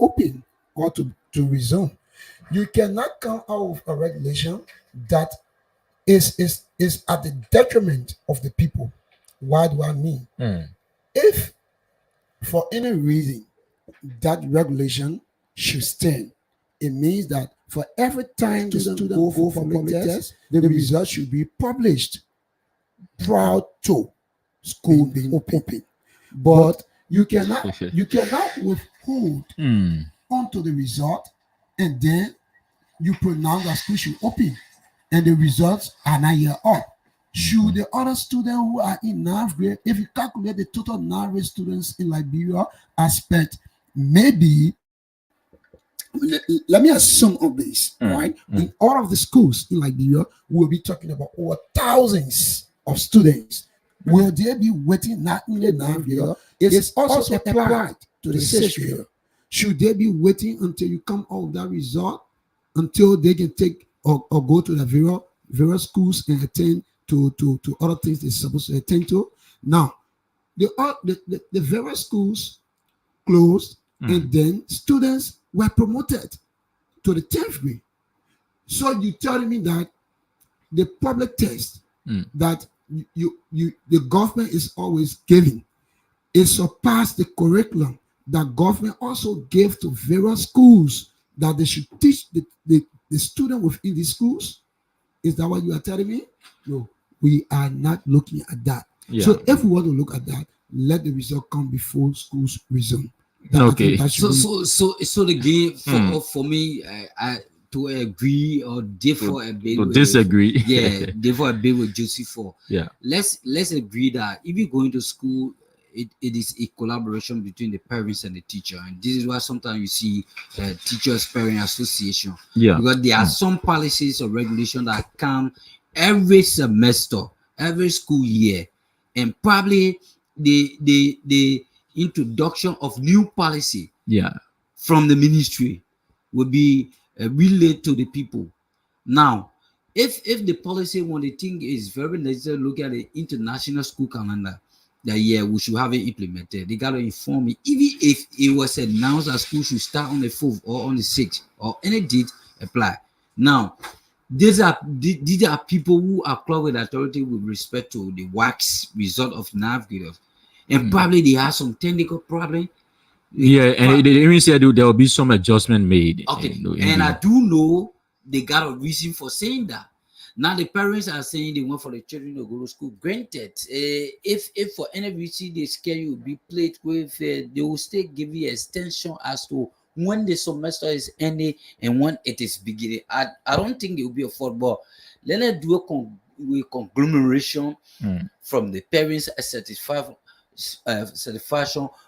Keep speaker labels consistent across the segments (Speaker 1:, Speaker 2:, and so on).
Speaker 1: open or to resume. You cannot come out with a regulation that is at the detriment of the people. Why do I mean? If for any reason that regulation should stand, it means that for every time the student go for public test, the result should be published prior to school being open. But you cannot withhold onto the result and then you pronounce that school should open and the results are not yet up. Should the other students who are in ninth grade, if you calculate the total ninth grade students in Liberia aspect, maybe let me assume of this, right? In all of the schools in Liberia, we'll be talking about over thousands of students. Will they be waiting not in the ninth grade? It's also applied to the sixth grade. Should they be waiting until you come out of that result until they can take or go to the various schools and attend to other things they're supposed to attend to? Now, the various schools closed and then students were promoted to the 10th grade. So you telling me that the public test that the government is always giving, it surpassed the curriculum that government also gave to various schools that they should teach the student within these schools? Is that what you are telling me? No, we are not looking at that. Yeah. So if we want to look at that, let the result come before schools resume.
Speaker 2: Okay. So the game for me, I to agree or differ a bit.
Speaker 3: To disagree.
Speaker 2: Yeah, differ a bit with Josie for.
Speaker 3: Yeah.
Speaker 2: Let's agree that if you're going to school, it is a collaboration between the parents and the teacher, and this is why sometimes you see teachers parent association.
Speaker 3: Yeah.
Speaker 2: Because there are some policies or regulations that come every semester, every school year, and probably the introduction of new policy from the ministry will be relayed to the people. Now, if the policy, when they think is very necessary, look at the international school calendar, that we should have it implemented. They got to inform me, even if it was announced that school should start on the 4th or on the 6th or any date apply. Now, these are people who are clogged with authority with respect to the wax result of ninth graders, and probably they have some technical problem.
Speaker 3: Yeah, and they even said there will be some adjustment made.
Speaker 2: Okay, and I do know they got a reason for saying that. Now the parents are saying they want for the children to go to school. Granted, if for any reason they scare you be played with, they will still give you extension as to when the semester is ending and when it is beginning. I don't think it will be a fault, but let us do a conglomeration from the parents satisfaction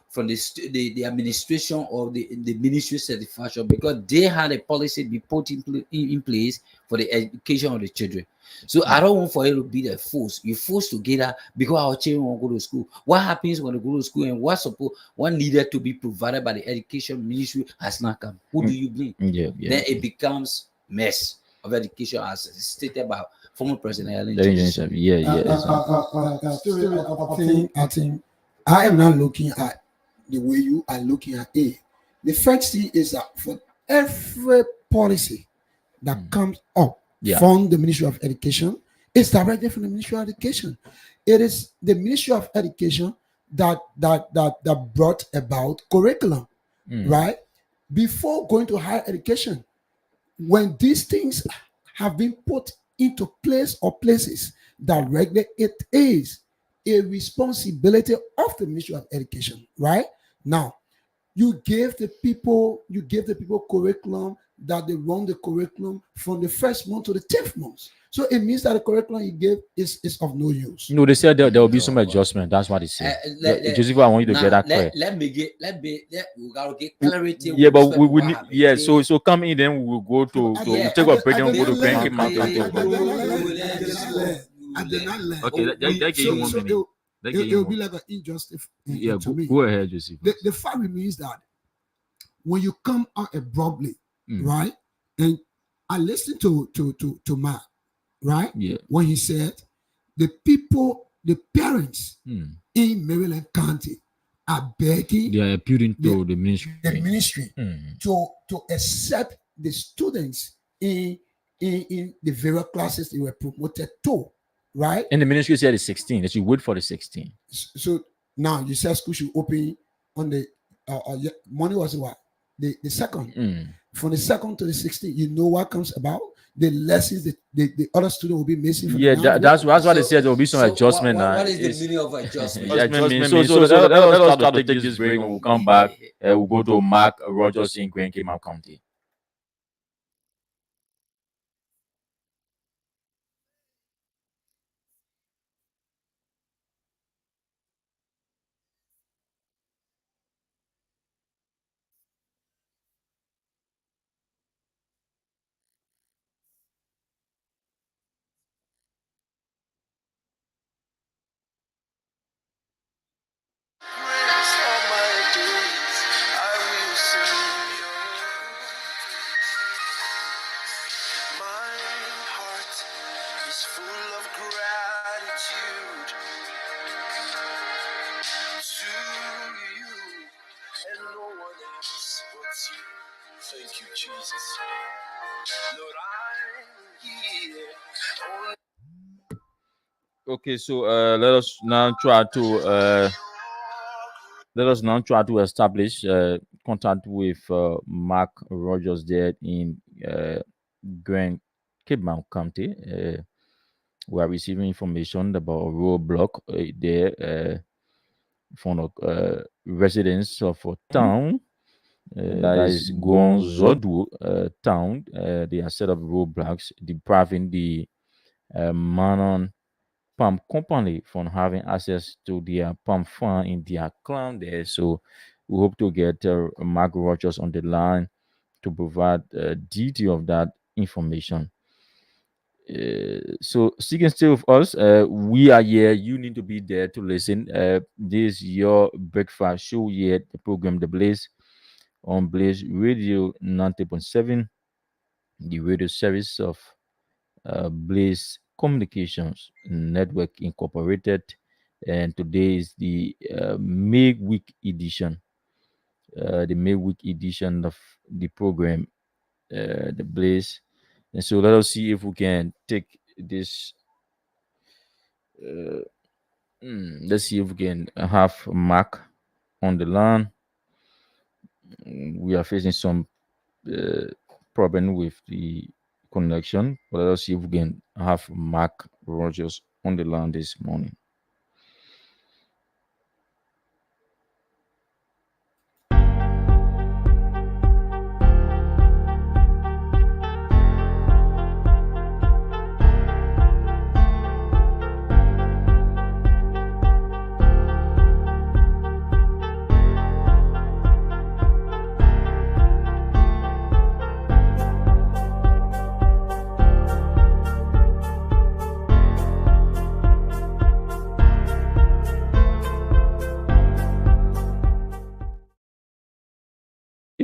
Speaker 2: from the administration or the ministry satisfaction, because they had a policy be put in place for the education of the children. So I don't want for it to be the force. You're forced together because our children won't go to school. What happens when they go to school and what needed to be provided by the education ministry has not come? Who do you blame?
Speaker 3: Yeah.
Speaker 2: Then it becomes mess of education, as stated by former President Ellen
Speaker 3: Johnson.
Speaker 1: I think I am not looking at the way you are looking at it. The first thing is that for every policy that comes up from the Ministry of Education, it's directly from the Ministry of Education. It is the Ministry of Education that brought about curriculum, right? Before going to higher education, when these things have been put into place or places that regulate, it is a responsibility of the Ministry of Education, right? Now, you give the people curriculum that they run the curriculum from the first month to the 10th month. So it means that the curriculum you gave is of no use.
Speaker 3: No, they said there will be some adjustment. That's what they said. Joseph, I want you to get that clear.
Speaker 2: We gotta get clarity.
Speaker 3: Yeah, but we need so come in, then we will go to take a break and we'll go to Grand Okay, that gave you 1 minute.
Speaker 1: It will be like an injustice.
Speaker 3: To me. Go ahead, Joseph.
Speaker 1: The fact remains that when you come out abruptly, right? And I listened to Mark, right?
Speaker 3: Yeah.
Speaker 1: When he said the parents in Maryland County are begging
Speaker 2: They are appealing
Speaker 1: the-
Speaker 2: to the ministry.
Speaker 1: the ministry
Speaker 3: Mm.
Speaker 1: to accept the students in the various classes they were promoted to, right?
Speaker 3: And the ministry said it's 16. That you wait for the 16.
Speaker 1: So now you said school should open on the money was what the second.
Speaker 3: Mm.
Speaker 1: From the second to the 16th, you know what comes about. The lessons the other student will be missing. From
Speaker 3: Yeah,
Speaker 1: the ninth
Speaker 3: that's
Speaker 1: grade.
Speaker 3: why they said there will be some adjustment now.
Speaker 2: What is the
Speaker 3: It's-
Speaker 2: meaning of adjustment?
Speaker 3: Yeah, adjustment. So let us start to take this break. When we come back, we'll go to Mark Rogers in Grand Cape County.
Speaker 4: Rest of my days, I will sing yours. My heart is full of gratitude to you and no one else but you. Thank you, Jesus. Lord, I'm here. Only
Speaker 3: Okay, so let us now try to establish contact with Mark Rogers there in Grand Cape Mount County. We are receiving information about a roadblock there from residents of a town that is Gonzodu town. They are set up roadblocks depriving the Manon Pump Company from having access to their pump fund in their clan there. So we hope to get Mark Rogers on the line to provide detail of that information. So sticking still with us, we are here. You need to be there to listen. This is your breakfast show here, the program The Blaze on Blaze Radio 90.7, the radio service of Blaze Communications Network Incorporated. And today is the May week edition, of the program, The Blaze. And so let us see if we can take this. Let's see if we can have Mark on the line. We are facing some problem with the connection, but let us see if we can have Mark Rogers on the line this morning.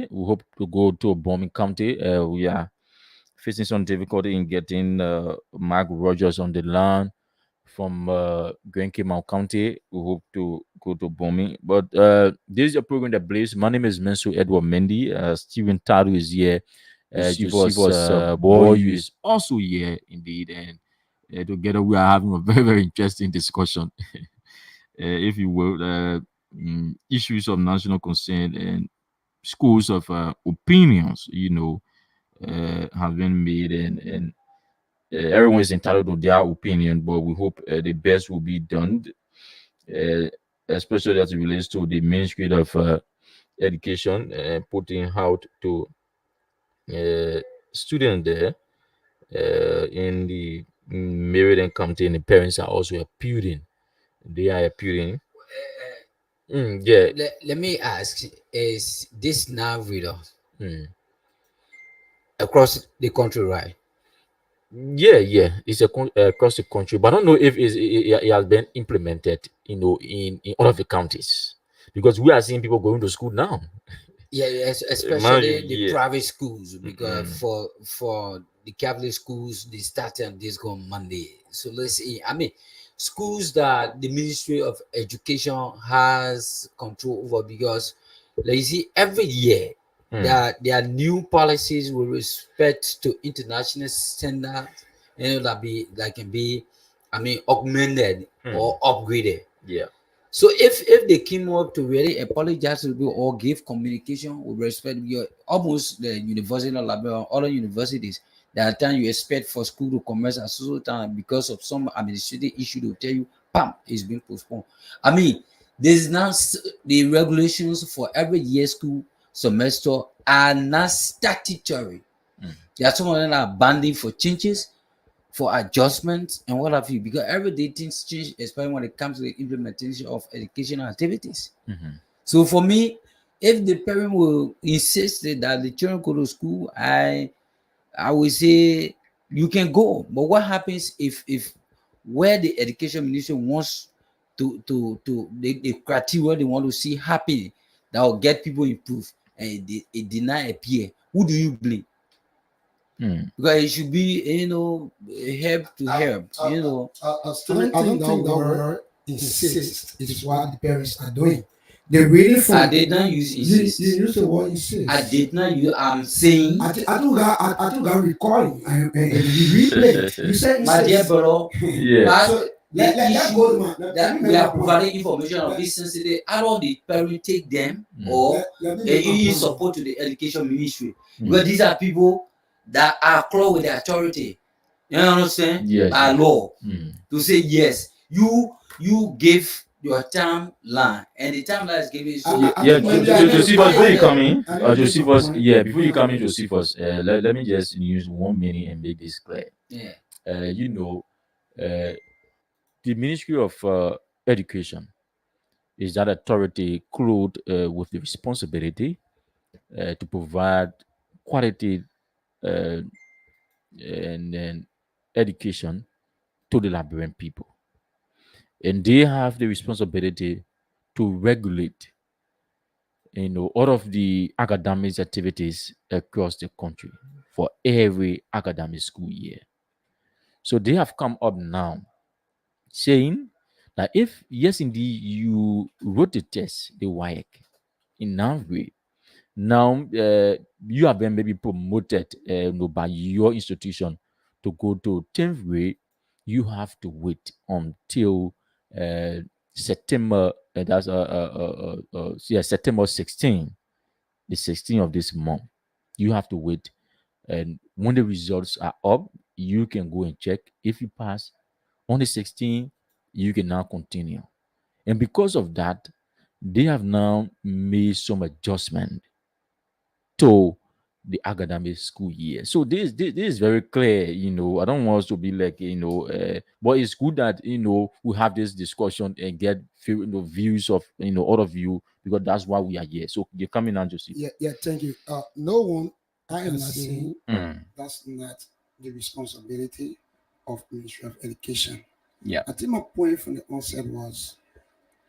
Speaker 3: We hope to go to Bombing County. We are facing some difficulty in getting Mark Rogers on the line from Grand Cape Mount County. We hope to go to Bombing. But this is a program that Blaze. My name is Mensu Edward Mendy. Stephen Tadu is here. Boy is also here indeed. And together we are having a very, very interesting discussion, if you will, issues of national concern and schools of opinions, have been made, and everyone is entitled to their opinion, but we hope the best will be done, especially as it relates to the Ministry of Education, putting out to students there in the Meriden County, and the parents are also appealing. They are appealing. Yeah.
Speaker 2: Let me ask: is this now reader
Speaker 3: Mm.
Speaker 2: across the country, right?
Speaker 3: Yeah, it's across the country, but I don't know if it has been implemented, in all of the counties, because we are seeing people going to school now.
Speaker 2: Yeah, yes, especially the
Speaker 3: yeah.
Speaker 2: private schools, because for the Catholic schools, they start on this go Monday. So let's see. I mean, schools that the Ministry of Education has control over, because like you see every year there are new policies with respect to international standards, that can be, augmented or upgraded.
Speaker 3: Yeah.
Speaker 2: So if they came up to really apologize to people or give communication with respect, your almost the university of Liberia, other universities, there are times you expect for school to commence at so time, because of some administrative issue, they'll tell you, "Pam, it's been postponed." There's now the regulations for every year school semester are not statutory. There are some of them are banding for changes, for adjustments, and what have you, because every day things change, especially when it comes to the implementation of educational activities. So for me, if the parent will insist that the children go to school, I will say you can go. But what happens if where the education ministry wants to the criteria they want to see happen that will get people improved, and it deny appear, who do you blame? Because it should be, help to help,
Speaker 1: I don't think that word insist is what the parents are doing. They really
Speaker 2: I did not use insist.
Speaker 1: You use the word insist.
Speaker 2: I did not use. I'm saying.
Speaker 1: I think I recalling and replay. You said
Speaker 2: my dear brother.
Speaker 3: Yeah.
Speaker 1: So let's go to
Speaker 2: that we are providing information of this sensitive. How do the parents take them, or in support to the education ministry? Because these are people that are close with the authority. You understand?
Speaker 3: Yes.
Speaker 2: By law, to say yes, you give your timeline, and the timeline is given.
Speaker 3: Josephus, before you come in, Josephus, before you come in, Josephus, let me just use 1 minute and make this clear.
Speaker 2: Yeah.
Speaker 3: The Ministry of Education is that authority clothed with the responsibility to provide quality and education to the Liberian people. And they have the responsibility to regulate, all of the academic activities across the country for every academic school year. So they have come up now saying that if, yes, indeed, you wrote the test, the WAEC, in ninth grade, now you have been maybe promoted by your institution to go to 10th grade, you have to wait until September. September 16, the 16th of this month. You have to wait, and when the results are up, you can go and check. If you pass on the 16th, you can now continue. And because of that, they have now made some adjustment to the academic school year. So this is very clear. I don't want us to be like, but it's good that we have this discussion and get views of all of you, because that's why we are here. So you're coming on, Joseph.
Speaker 1: Yeah, thank you. No one, I am not saying that's not the responsibility of Ministry of Education.
Speaker 3: Yeah.
Speaker 1: I think my point from the onset was,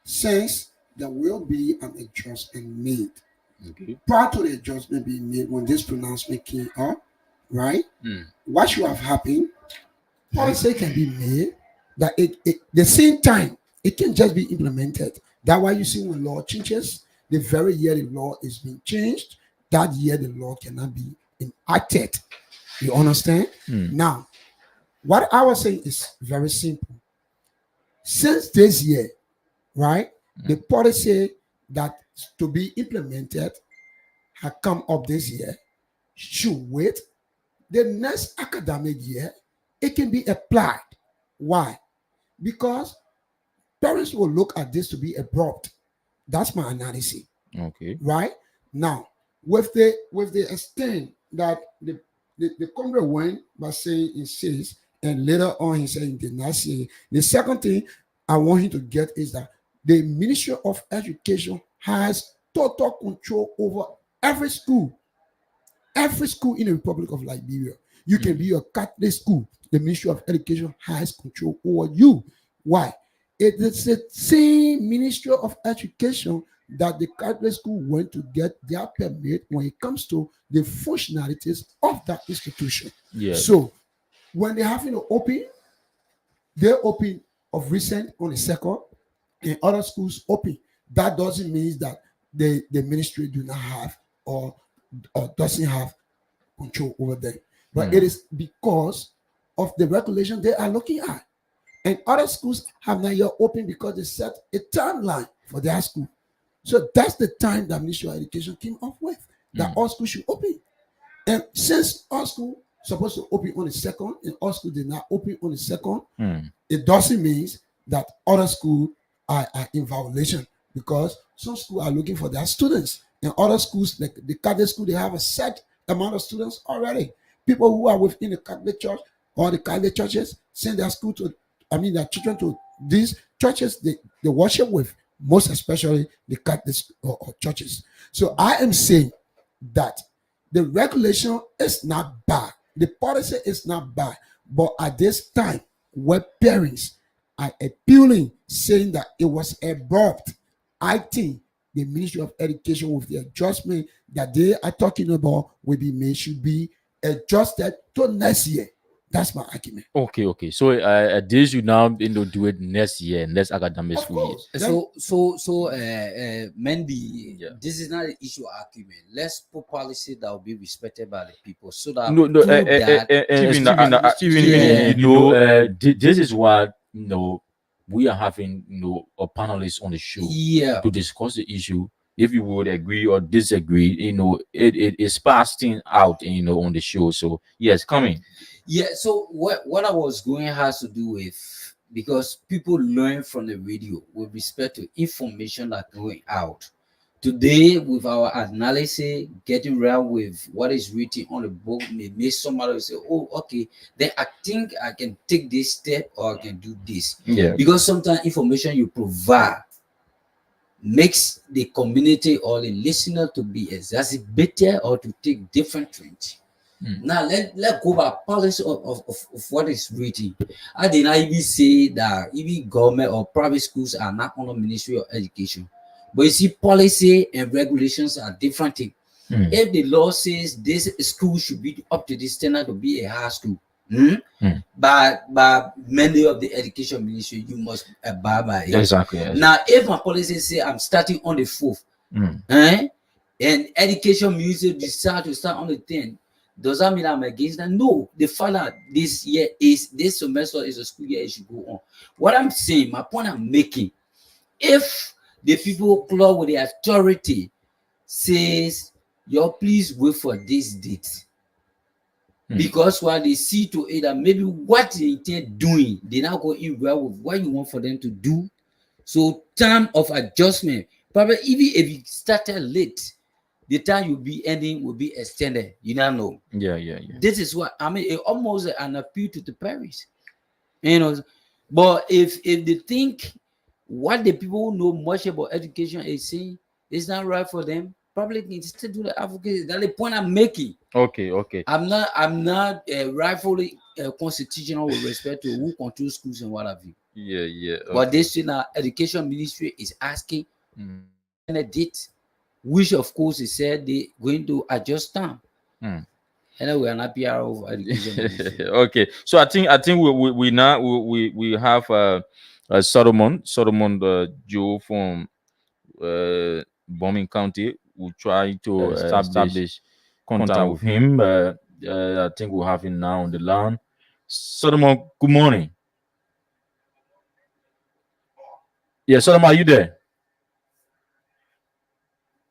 Speaker 1: since there will be an adjustment made, prior to the adjustment being made, when this pronouncement came up, right? What should have happened? Policy can be made that the same time it can just be implemented. That's why you see when law changes, the very year the law is being changed, that year the law cannot be enacted. You understand? Now, what I was saying is very simple. Since this year, right, the policy that to be implemented had come up this year should wait. The next academic year, it can be applied. Why? Because parents will look at this to be abrupt. That's my analysis.
Speaker 3: Okay.
Speaker 1: Right? Now, with the extent that the Congress went by saying insists, and later on he said he did not say. The second thing I want him to get is that the Ministry of Education has total control over every school in the Republic of Liberia. You can be a Catholic school. The Ministry of Education has control over you. Why? It is the same Ministry of Education that the Catholic school went to get their permit when it comes to the functionalities of that institution.
Speaker 3: Yeah.
Speaker 1: So when they have to open, they open of recent on the second, in other schools open. That doesn't mean that the ministry do not have or doesn't have control over them. But it is because of the regulation they are looking at. And other schools have not yet opened because they set a timeline for their school. So that's the time that Ministry of Education came up with, that all schools should open. And since all schools supposed to open on the second, and all schools did not open on the second, it doesn't mean that other schools are in violation, because some schools are looking for their students, and other schools, like the Catholic school, they have a set amount of students already. People who are within the Catholic Church or the Catholic churches send their their children to these churches they worship with, most especially the Catholic or churches. So I am saying that the regulation is not bad, the policy is not bad, but at this time, where parents are appealing, saying that it was abrupt, I think the Ministry of Education, with the adjustment that they are talking about, will be made, should be adjusted to next year. That's my argument.
Speaker 3: Okay. So this should now do it next year, next academic
Speaker 1: Of
Speaker 3: school year.
Speaker 1: course.
Speaker 2: Mendy,
Speaker 3: Yeah.
Speaker 2: this is not an issue argument. Let's put policy that will be respected by the people, so that
Speaker 3: No,
Speaker 2: through that,
Speaker 3: Steven, this is what we are having a panelist on the show
Speaker 2: yeah,
Speaker 3: to discuss the issue. If you would agree or disagree, it is passing out, on the show. So yes, coming.
Speaker 2: yeah. So what I was going has to do with, because people learn from the radio with respect to information that going out. Today, with our analysis, getting around with what is written on the book, may make somebody say, "Oh, okay, then I think I can take this step or I can do this."
Speaker 3: Yeah.
Speaker 2: Because sometimes information you provide makes the community or the listener to be exacerbated or to take different trends. Now let go by policy of what is written. I did not even say that even government or private schools are not under Ministry of Education. But you see, policy and regulations are different things. If the law says this school should be up to this standard to be a high school, by many of the education ministry, you must abide by it.
Speaker 3: Exactly. Yes.
Speaker 2: Now, if my policy say I'm starting on the 4th, and education ministry decide to start on the 10th, does that mean I'm against that? No. The fact that this semester is a school year, it should go on. What I'm saying, my point I'm making, if the people club with the authority says, "Yo, please wait for this date," because while they see to it that maybe what they intend doing, they now go in well with what you want for them to do. So time of adjustment, probably even if you started late, the time you'll be ending will be extended. You now know.
Speaker 3: Yeah.
Speaker 2: This is what I mean. It almost an appeal to the parents, But if they think what the people who know much about education is saying is not right for them, probably need to do the advocacy. That's the point I'm making.
Speaker 3: Okay.
Speaker 2: I'm not rightfully constitutional with respect to who controls schools and what have you.
Speaker 3: Yeah.
Speaker 2: But this education ministry is asking and a date, which of course is said they going to adjust time. And we are not PR of education ministry.
Speaker 3: Okay, so I think we now we have Solomon Joe from Bombing County. We try to establish contact with him. I think we have him now on the line. Solomon, good morning. Yeah, Solomon, are you there?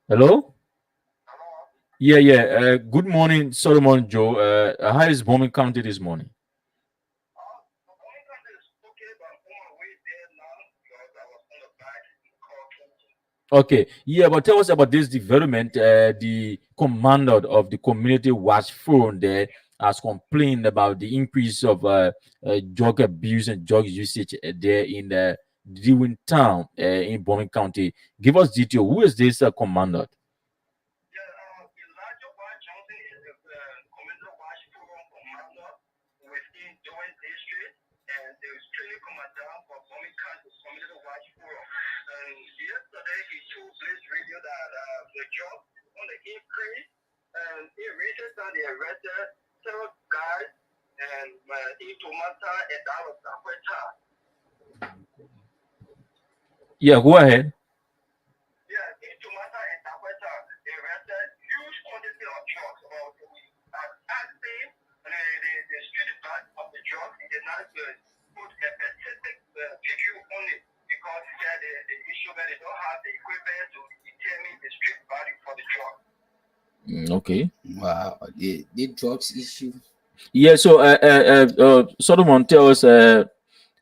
Speaker 3: Hello? Yeah. Good morning, Solomon Joe. How is Bombing County this morning? Okay, yeah, but tell us about this development. The commander of the community watch forum there has complained about the increase of drug abuse and drug usage there in the Dewin town in Bombing County. Give us detail. Who is this commander?
Speaker 4: Elijah White Johnson is the Community Watch Forum commander within Doing District, and the training commandant for Bombing County Community Watch Forum. And yesterday he told Blaze Radio that the job on the increase, and he reached that they arrested several guys and in Tomata and Dallas, Africa.
Speaker 3: Yeah, go ahead.
Speaker 4: Yeah, in Tumata and Takweta, they arrested huge quantity of drugs. About asking the street back of the drugs, they did not put a specific figure on it because he said the issue that they don't have the equipment to determine the street value for the drug.
Speaker 3: Okay.
Speaker 2: Wow, the drugs issue.
Speaker 3: Yeah. So, Solomon, tell us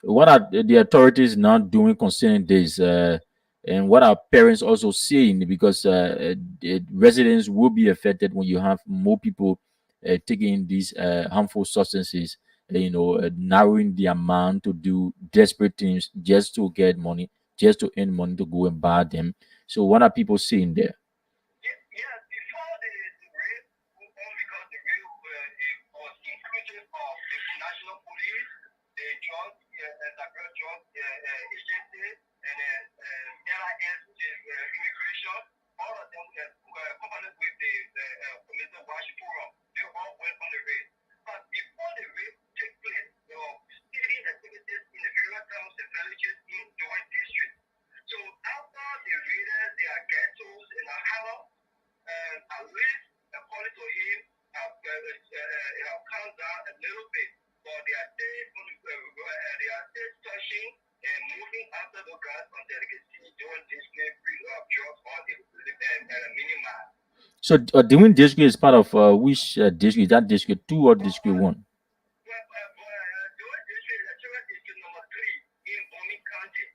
Speaker 3: what are the authorities now doing concerning this, and what are parents also saying, because the residents will be affected when you have more people taking these harmful substances. Narrowing the amount to do desperate things just to get money, just to earn money to go and buy them. So, what are people saying there?
Speaker 4: Yeah, before the raid moved on, because the raid it was inclusive of the national police, the drug, the drug agency, and LIS, which is immigration. All of them accompanied with the community watch forum. They all went on the raid. But before the raid took place, there were city activities in the various towns and villages in Joint District. So after the raiders, there are ghettos in Ahava, and at least, according to him, it have calmed down a little bit, but they are still touching and moving after the guys until they can see doing this bring up drugs or the minimum.
Speaker 3: So, doing district is part of which district? Is that district 2 or district 1?
Speaker 4: Well, doing district, electoral district number 3 in Bomi County.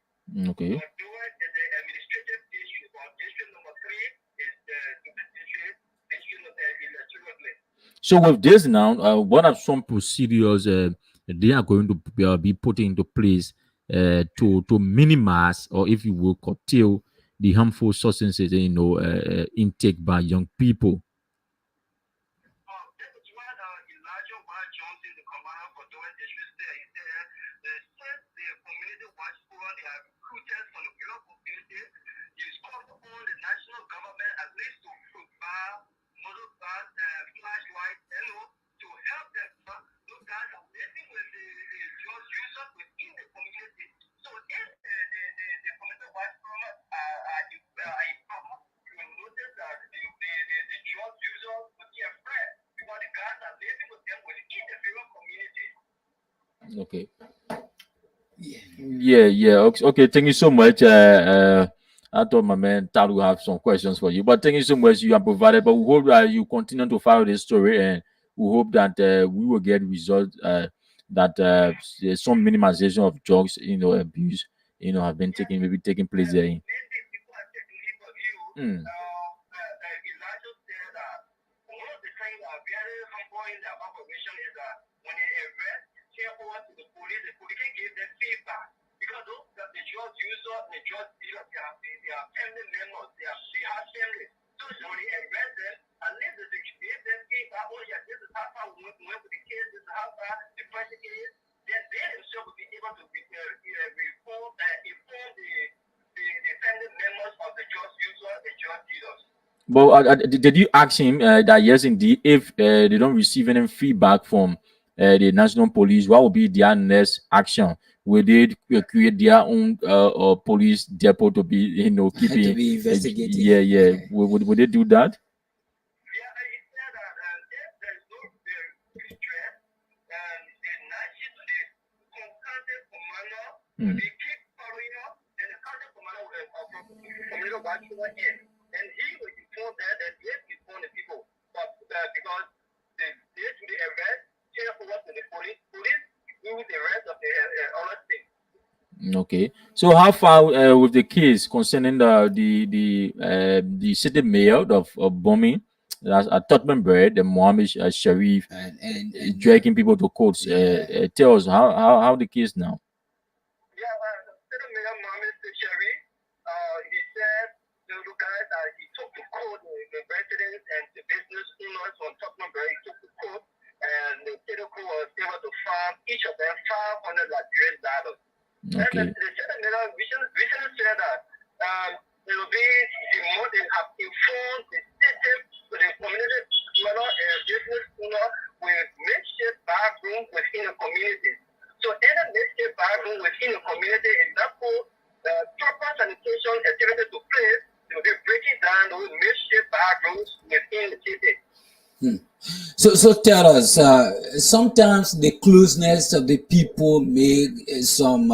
Speaker 3: Okay.
Speaker 4: But doing is the administrative district, or district number 3 is the district electoral place.
Speaker 3: So with this now, what are some procedures they are going to be put into place to minimize, or if you will, curtail the harmful substances, intake by young people?
Speaker 4: This is what Elijah White Johnson, the commander for Doing District, said. He said, since the community watch forum, they have recruited from the Bureau community, it's called upon the national government at least to provide motor cars and flashlights, to help them. Those guys are living with the drug users within the community. So if the community watch forum you will notice that the drug users will be afraid because the guys are living with them within the various community.
Speaker 3: Okay.
Speaker 2: Yeah.
Speaker 3: Yeah. Okay. Thank you so much. I thought my man Talu have some questions for you, but thank you so much. You have provided, but we hope that you continue to follow this story, and we hope that we will get results. That there's some minimization of drugs, abuse, have been taking place there.
Speaker 4: Maybe people are taking leave of you. Elijah said that one of the things that are very humble in their operation is that when they arrest, turn over to the police can give them feedback. Because those the drug users and the drug dealers, they are family members, they have families. So when they arrest them, at least they give them feedback. Oh yeah, this is how far we went with the case, this is how far the person is. Then they themselves will be able to inform the family members of the drug users and drug dealers.
Speaker 3: But did you ask him that yes, indeed, if they don't receive any feedback from the national police, what will be their next action? Will they create their own police depot to be, keeping
Speaker 2: to be investigating?
Speaker 3: Yeah. Would they do that?
Speaker 4: Yeah, he said that if there is no distress, the consultant commander will keep following up, then the consultant commander will watch over him, and he will inform them, and he will inform the people. But because they did the arrest, turn over to the police do the rest of the other things.
Speaker 3: Okay. So how far with the case concerning the city mayor of Bomi, that's Tottenham Bread, the Mohammed Sharif,
Speaker 2: and
Speaker 3: dragging people to courts? Tell us how the case now.
Speaker 4: Yeah, City Mayor Mohammed Sharif, he said to the guys that he took to court the residents and the business owners on Tottenham Bread. He took to court, and the city court was able to fine each of them $500.
Speaker 3: Okay.
Speaker 4: And the city mayor recently said that it will be they have informed the system to the community dweller and business owner with makeshift bathroom within the community. So in a makeshift bathroom within the community is not for proper sanitation
Speaker 2: So tell us. Sometimes the closeness of the people make some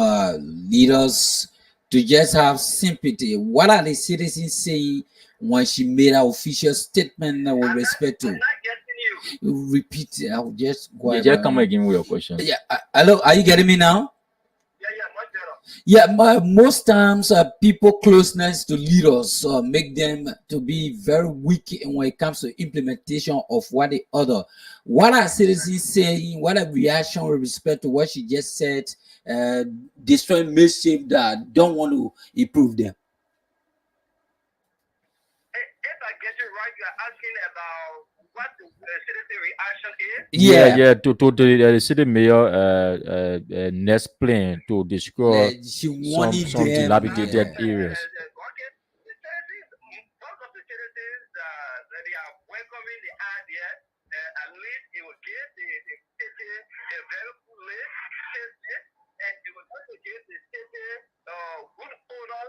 Speaker 2: leaders to just have sympathy. What are the citizens saying when she made an official statement with respect
Speaker 4: I'm
Speaker 2: to?
Speaker 4: not getting you.
Speaker 2: Repeat. I'll just go
Speaker 3: Yeah,
Speaker 2: ahead.
Speaker 3: just come again with your question.
Speaker 2: Yeah. Hello. Are you getting me now?
Speaker 4: Yeah, much better.
Speaker 2: Yeah, most times people closeness to leaders make them to be very weak when it comes to implementation of what the other. What are citizens saying? What a reaction with respect to what she just said? Destroying mischief that don't want to improve them.
Speaker 4: If I get you right, you're asking about what the citizen reaction is.
Speaker 3: Yeah. To the city mayor next plan to destroy
Speaker 2: Like she
Speaker 3: some
Speaker 2: wanted them.
Speaker 3: dilapidated
Speaker 2: Yeah.
Speaker 3: areas.
Speaker 4: Okay, the citizens, most of the citizens, they are welcoming the idea. At least it will give the city a very good list, and it will also give the city good odor,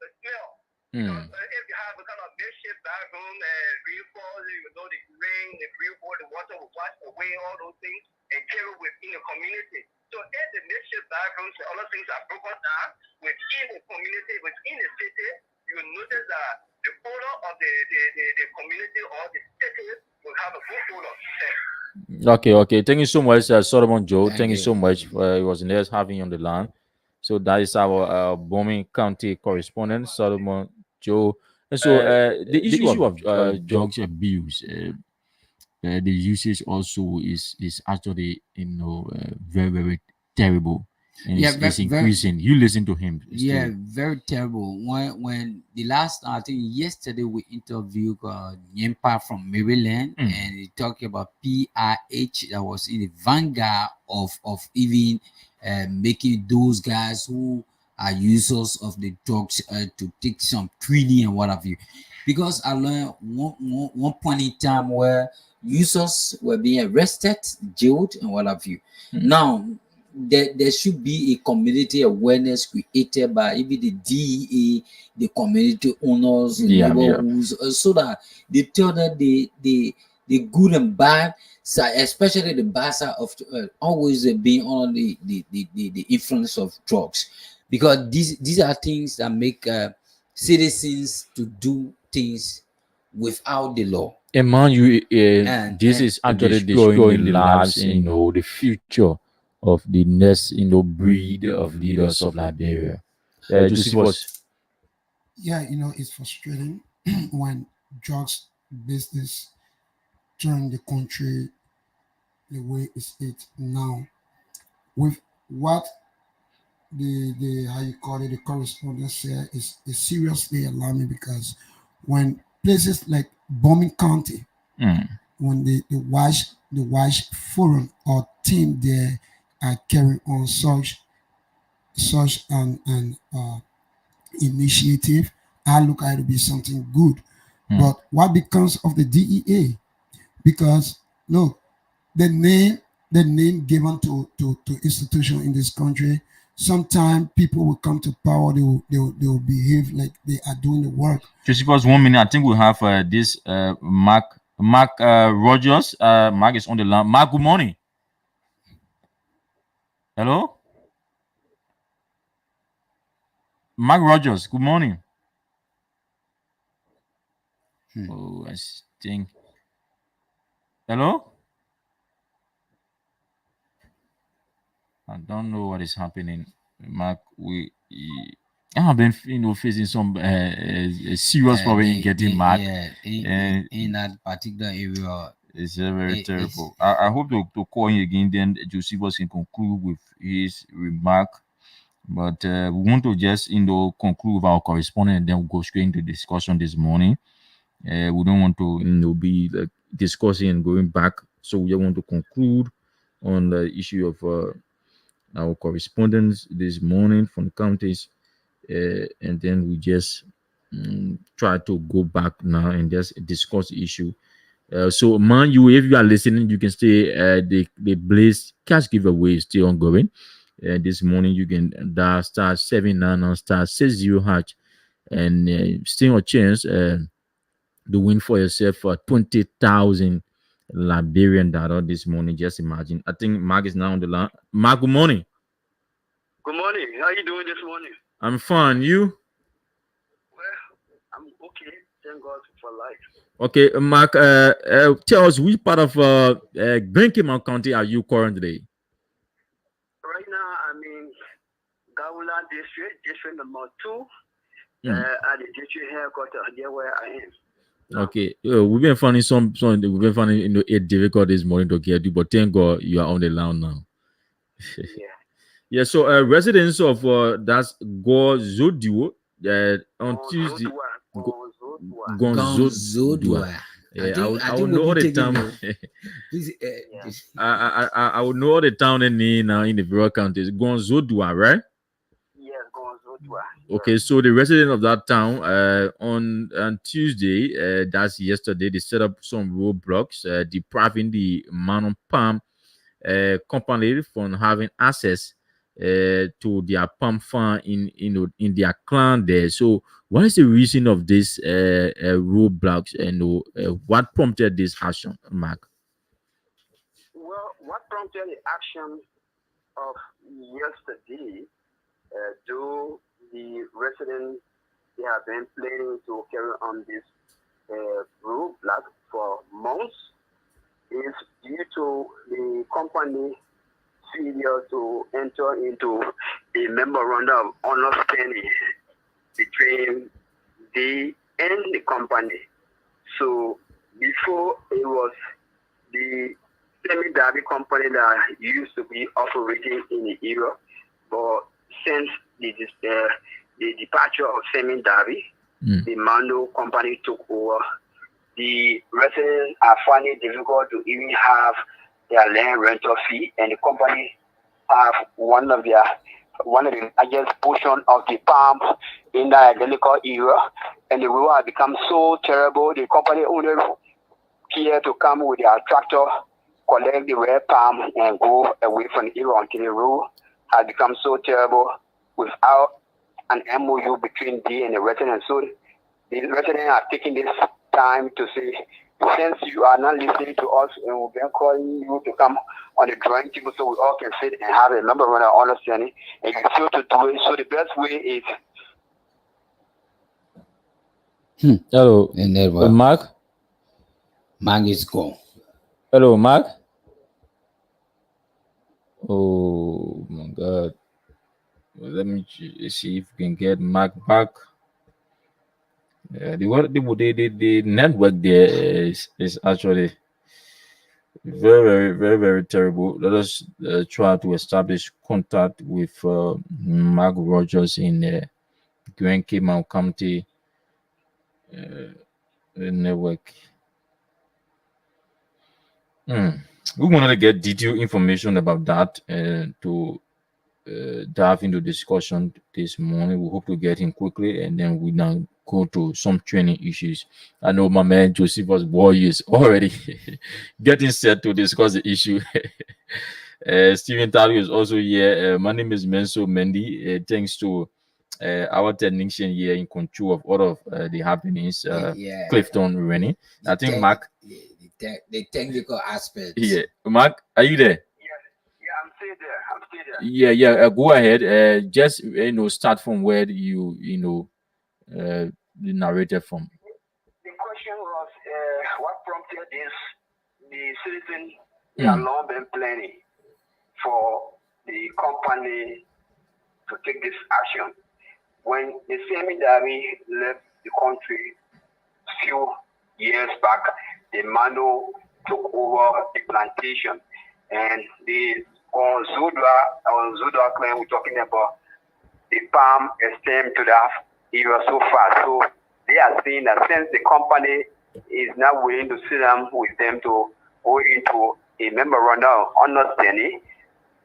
Speaker 4: the smell. Because if you have a kind of makeshift bathroom and rainfall, you know the rain, the rainfall, the water will wash away all those things and carry within the community. So if the makeshift bathrooms and other things are broken down within the community, within the city, you will notice that the odor of the community or the city will have a good odor.
Speaker 3: Okay. Thank you so much, Solomon Joe. Thank you
Speaker 2: you.
Speaker 3: so much. It was nice having you on the line. So that is our Bombing County correspondent, Solomon Joe. And so the issue of drugs abuse, the usage also is actually very terrible, and
Speaker 2: Yeah,
Speaker 3: it's
Speaker 2: very,
Speaker 3: increasing. You listen to him.
Speaker 2: yeah, very terrible. When the last, I think yesterday we interviewed Nyempa from Maryland, and he talked about PIH that was in the vanguard of even making those guys who are users of the drugs to take some training and what have you. Because I learned one point in time where users were being arrested, jailed, and what have you. Now there should be a community awareness created by even the DEA, the community owners, the neighborhoods, so that they tell them the good and bad side, especially the bad side of always being on the influence of drugs, because these are things that make citizens to do things without the law.
Speaker 3: And man, this
Speaker 2: And
Speaker 3: is actually destroying the lives and the future of the next breed of leaders of Liberia. Josephus.
Speaker 1: Yeah, it's frustrating when drugs business turn the country the way it's now. With what the how you call it, the correspondence here is seriously alarming, because when places like Bombing County, when the WASH forum or team there are carrying on such an initiative, I look at it to be something good. But what becomes of the DEA? Because look, the name given to institution in this country, sometimes people will come to power, they will behave like they are doing the work.
Speaker 3: Josephus, 1 minute. I think we have this Mark Rogers. Mark is on the line. Mark, good morning. Hello? Mark Rogers, good morning. Oh, I think. Hello? I don't know what is happening, Mark. I have been, facing some serious problem in getting Mark.
Speaker 2: In that particular area.
Speaker 3: It's very terrible. I hope to call him again, then Josephus can conclude with his remark. But we want to just conclude with our correspondent and then we'll go straight into discussion this morning. We don't want to be like discussing and going back. So we want to conclude on the issue of our correspondence this morning from the counties, and then we just try to go back now and just discuss the issue. So man, if you are listening, you can stay. The Blaze cash giveaway is still ongoing. This morning you can dial *79 *60# and stay on chance to win for yourself for 20,000 Liberian data this morning. Just imagine. I think Mark is now on the line. Mark, good morning.
Speaker 4: Good morning. How you doing this morning?
Speaker 3: I'm fine. You?
Speaker 4: Well, I'm okay. Thank God for life.
Speaker 3: Okay, Mark. Tell us which part of Grand Cayman County are you currently?
Speaker 4: Right now, I'm in Gawula district number 2,
Speaker 3: Hmm.
Speaker 4: at the district headquarters, there where I am. now.
Speaker 3: Okay, we've been finding it difficult this morning to get you, but thank God you are on the line now.
Speaker 4: Yeah.
Speaker 3: Yeah, so residents of that's Gonzodio on Tuesday.
Speaker 2: Gonzodua.
Speaker 3: Gonzodua. Yeah, I will know all the time.
Speaker 2: Please,
Speaker 4: Yeah.
Speaker 3: I will know all the town in the various counties. Gonzodua, right?
Speaker 4: Yes, Gonzodua.
Speaker 3: Okay, so the resident of that town on Tuesday, that's yesterday, they set up some roadblocks, depriving the Manon Palm company from having access to their palm farm in their clan there. So, what is the reason of this roadblocks and what prompted this action, Mark?
Speaker 4: Well, what prompted the action of yesterday, though the residents, they have been planning to carry on this roadblock for months, is due to the company failure to enter into a memorandum of understanding between they and the company. So before, it was the semi-derby company that used to be operating in the area, but since the departure of semi-derby, the Mando company took over. The residents are finding it difficult to even have their land rental fee, and the company have one of the largest portion of the palm in the identical area, and the road has become so terrible. The company only care to come with their tractor, collect the red palm, and go away from the area until the road has become so terrible without an MOU between they and the residents. So the residents are taking this time to say, since you are not listening to us, and we've been calling you to come on the drawing table so we all can sit and have a number one understanding, and you fail to do it. So the best way is
Speaker 3: Hello,
Speaker 2: and then
Speaker 3: Mark.
Speaker 2: Mark is gone.
Speaker 3: Hello, Mark. Oh my God. Well, let me see if we can get Mark back. The network there is actually very, very, very, very terrible. Let us try to establish contact with Mark Rogers in Grand Cayman County network. We wanted to get detailed information about that to dive into discussion this morning. We hope to get him quickly, and then we now go to some training issues. I know my man Josephus Boy is already getting set to discuss the issue. Stephen Talley is also here. My name is Menso Mendy. Thanks to our technician here in control of all of the happenings, Clifton Rennie. I think Mark.
Speaker 2: The technical aspects.
Speaker 3: Yeah, Mark, are you there?
Speaker 4: yeah, I'm still there.
Speaker 3: Yeah. Go ahead. Just start from where you narrated from.
Speaker 4: The question was, what prompted this? The citizens, they have long been planning for the company to take this action. When the semi-derby left the country few years back, the Mano took over the plantation, and the Zodua clan, we're talking about, the palm extend to that area so far. So they are saying that since the company is not willing to sit down with them to go into a memorandum of understanding,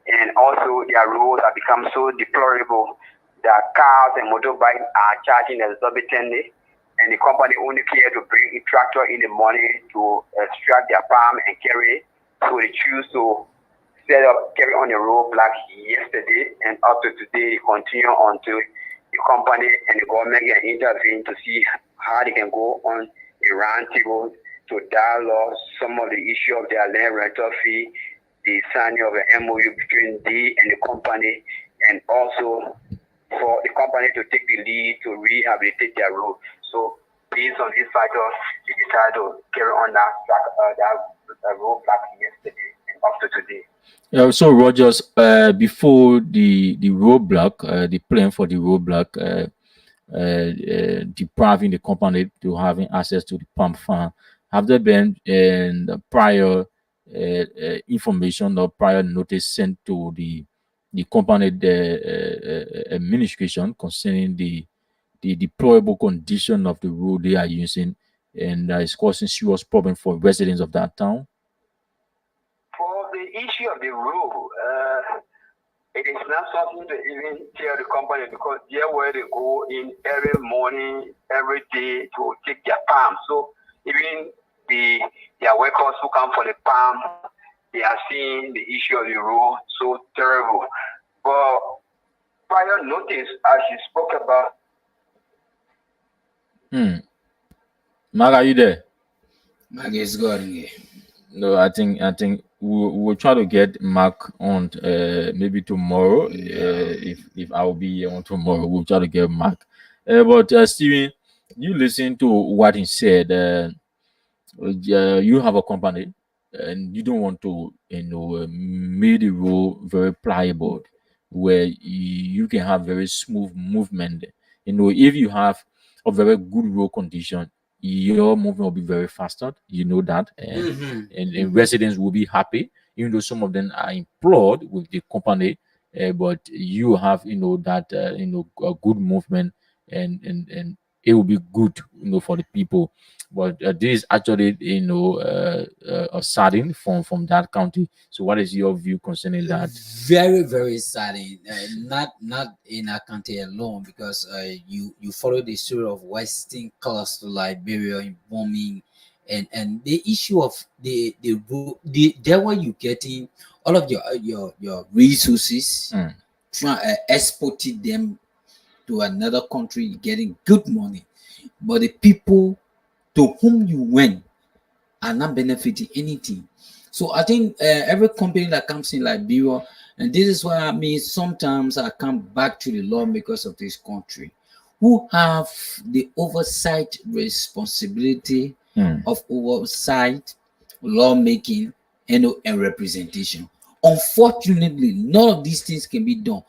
Speaker 4: and also their roads have become so deplorable that cars and motorbikes are charging exorbitantly, and the company only care to bring a tractor in the morning to extract their palm and carry it. So they choose to carry on the roadblock yesterday, and up to today, continue until the company and the government can intervene to see how they can go on a round table to dialogue some of the issue of their land rental fee, the signing of an MOU between D and the company, and also for the company to take the lead to rehabilitate their road. So based on these factors, they decided to carry on that roadblock yesterday and up to today.
Speaker 3: So Rogers, before the roadblock, the plan for the roadblock, depriving the company to having access to the pump fund, have there been prior information or prior notice sent to the company administration concerning the deplorable condition of the road they are using, and it's causing serious problem for residents of that town?
Speaker 4: For the issue of the road, it is not something to even tell the company because they're where they go in every morning, every day to take their palm. So even their workers who come for the palm, they are seeing the issue of the road so terrible. But prior notice, as you spoke about.
Speaker 3: Mark, are you there?
Speaker 2: Mark is going here.
Speaker 3: No, I think we'll try to get Mark on maybe tomorrow. If I will be on tomorrow, we'll try to get Mark. But Steven, you listen to what he said. You have a company, and you don't want to, make the road very pliable, where you can have very smooth movement. If you have a very good road condition, your movement will be very faster. You know that, and residents will be happy, even though some of them are employed with the company. But you have, that, a good movement, and it will be good, for the people. But this is actually, a saddening from that county. So, what is your view concerning that?
Speaker 2: Very, very saddening. Not in our country alone, because you follow the story of Western Coast, Liberia, in bombing, and the issue of the there where you getting all of your resources, exporting them to another country, getting good money, but the people to whom you went are not benefiting anything. So I think every company that comes in Liberia, and this is why sometimes I come back to the lawmakers of this country who have the oversight responsibility of oversight, lawmaking, and representation. Unfortunately, none of these things can be done.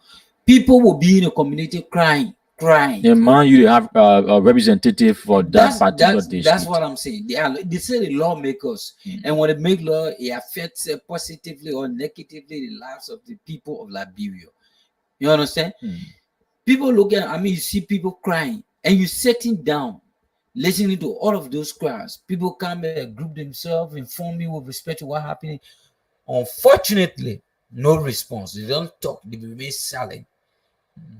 Speaker 2: People will be in a community crying.
Speaker 3: The man, you have a representative for that particular district.
Speaker 2: That's what I'm saying. They say the lawmakers, and when they make law, it affects positively or negatively the lives of the people of Liberia. You understand? People look at, you see people crying, and you sitting down, listening to all of those cries. People come and group themselves, inform me with respect to what happening. Unfortunately, no response. They don't talk. They remain silent.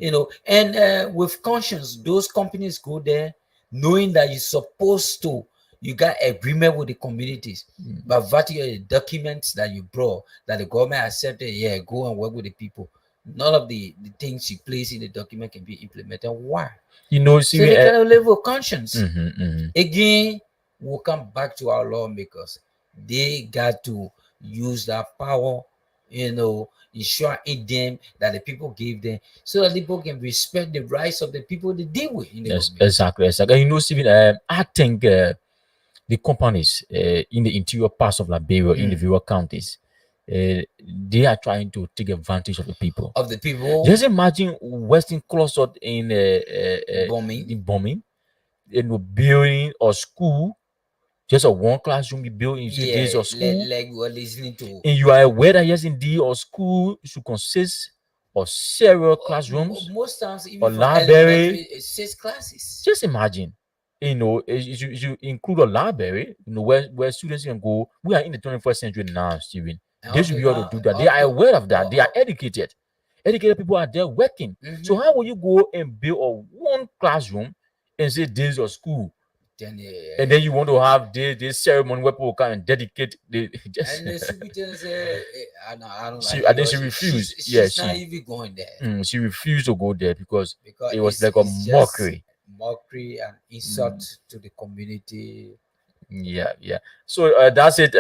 Speaker 2: And with conscience, those companies go there knowing that you're supposed to, you got agreement with the communities, but virtue of the documents that you brought, that the government accepted, go and work with the people. None of the things you place in the document can be implemented. Why?
Speaker 3: See,
Speaker 2: so they cannot live with conscience. Again, we'll come back to our lawmakers. They got to use that power, ensure in them that the people gave them, so that the people can respect the rights of the people they deal with.
Speaker 3: Yes, exactly. Steven, I think the companies in the interior parts of Liberia, in the various counties, they are trying to take advantage of the people. Just imagine Western cluster in bombing, building a school. Just a one classroom be built in days of school.
Speaker 2: Like we're listening to.
Speaker 3: And you are aware that yes, indeed, our school should consist of several classrooms.
Speaker 2: Most times, even
Speaker 3: a library,
Speaker 2: 6 classes.
Speaker 3: Just imagine, you include a library, where students can go. We are in the 21st century now, Steven. They should be able to do that. They are aware of that. They are educated. Educated people are there working. So how will you go and build a one classroom and say days of school? And then you want to have this ceremony where people come and dedicate the
Speaker 2: and the superintendent said, I don't
Speaker 3: she,
Speaker 2: like
Speaker 3: and then she refused.
Speaker 2: She's not even going there.
Speaker 3: She refused to go there because it was like a mockery
Speaker 2: and insult to the community.
Speaker 3: Yeah. So that's it.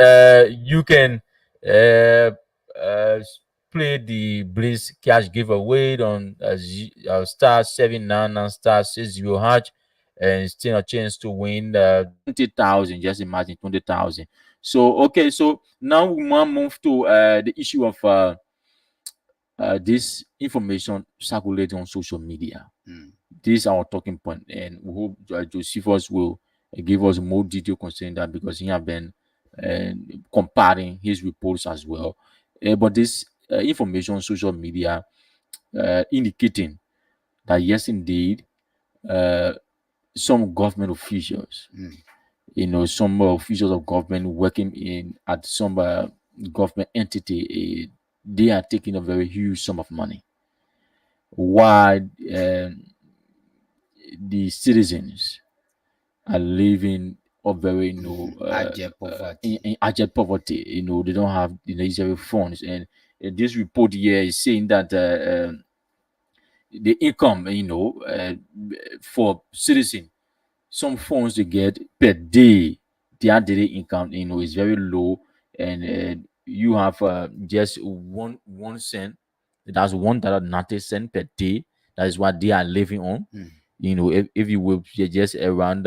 Speaker 3: You can uh, uh, play the Bliss cash giveaway on star 799 star 60 hatch, and still a chance to win 20,000. Just imagine 20,000. So okay, so now we want to move to the issue of this information circulating on social media.
Speaker 2: Mm.
Speaker 3: This is our talking point, and we hope Josephus will give us more detail concerning that, because he have been uh, comparing his reports as well. But this information on social media indicating that yes, indeed, uh, some government officials,
Speaker 2: Mm.
Speaker 3: some officials of government working in at some government entity, they are taking a very huge sum of money, while the citizens are living of very
Speaker 2: Abject poverty.
Speaker 3: in abject poverty. They don't have the necessary funds, and this report here is saying that the income, for citizen, some funds they get per day, their daily income, is very low, and you have just one cent. That's $1.90 per day. That is what they are living on.
Speaker 2: Mm.
Speaker 3: If you will just around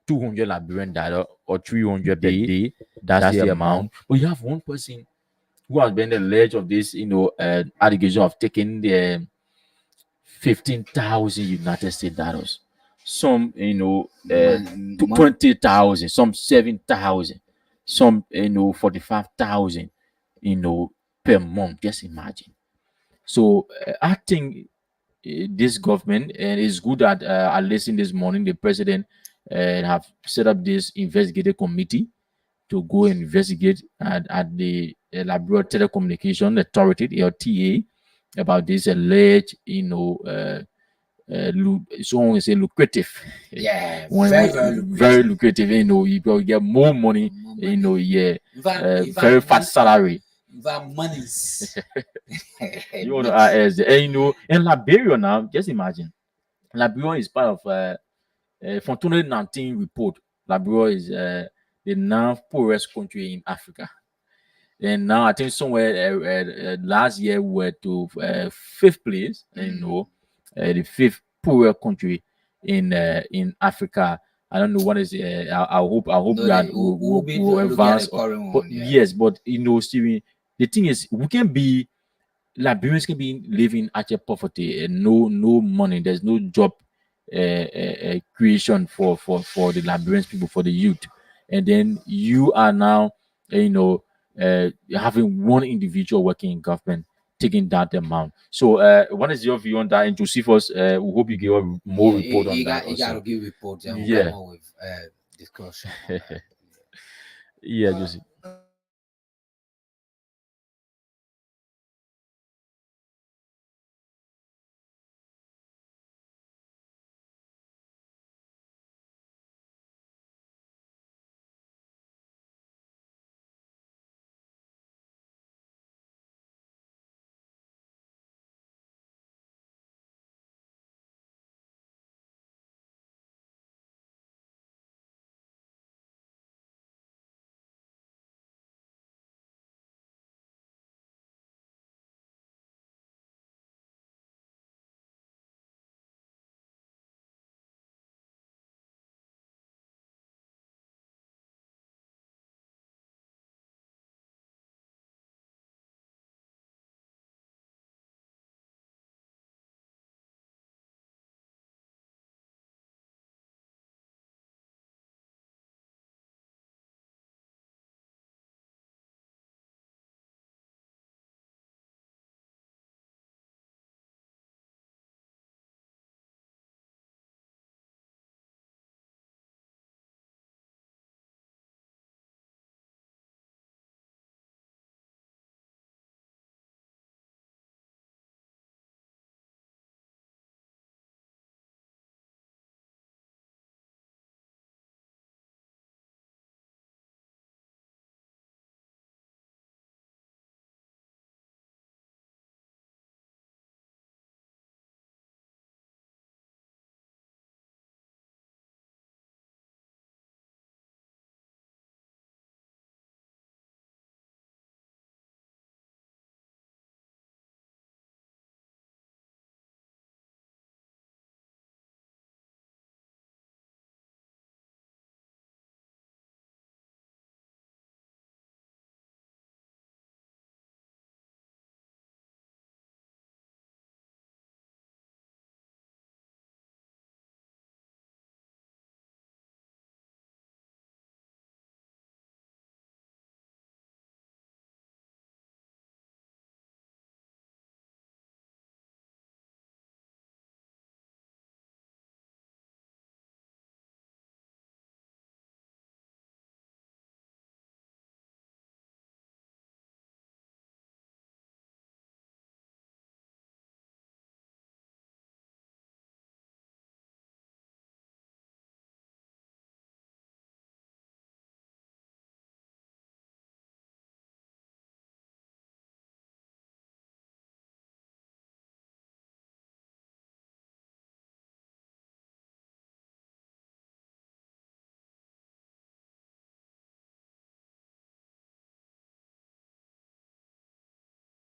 Speaker 3: 200 Liberian dollar or 300 per day, that's the amount. But you have one person who has been alleged of this, allegation of taking the 15,000 United States dollars. Some,
Speaker 2: Man,
Speaker 3: 20,000, some 7,000, some, 45,000, per month. Just imagine. So I think this government, and it's good that I listened this morning. The president have set up this investigative committee to go and investigate at the Liberia Telecommunication Authority (LTA) about this alleged, someone will say lucrative.
Speaker 2: yeah,
Speaker 3: Very
Speaker 2: very lucrative.
Speaker 3: lucrative. You will get more money.
Speaker 2: More
Speaker 3: Yeah,
Speaker 2: In fact,
Speaker 3: very fat salary.
Speaker 2: monies.
Speaker 3: You want to as and in Liberia now, just imagine. Liberia is part of from 2019 report. Liberia is the ninth poorest country in Africa. And now I think somewhere last year we were to fifth place, the fifth poorest country in Africa. I don't know what is. I hope
Speaker 2: No,
Speaker 3: that
Speaker 2: we'll be
Speaker 3: we'll
Speaker 2: looking at
Speaker 3: advance.
Speaker 2: the current
Speaker 3: But
Speaker 2: one. Yeah.
Speaker 3: yes, but Steven, the thing is, we can be Liberians can be living at a poverty and no money. There's no job creation for the Liberians people, for the youth, and then you are now having one individual working in government taking that amount. So what is your view on that? And Josephus, we hope you give a more report on that
Speaker 2: You got to
Speaker 3: also.
Speaker 2: give reports and we'll
Speaker 3: Yeah.
Speaker 2: come up with discussion on that.
Speaker 3: Yeah, Joseph.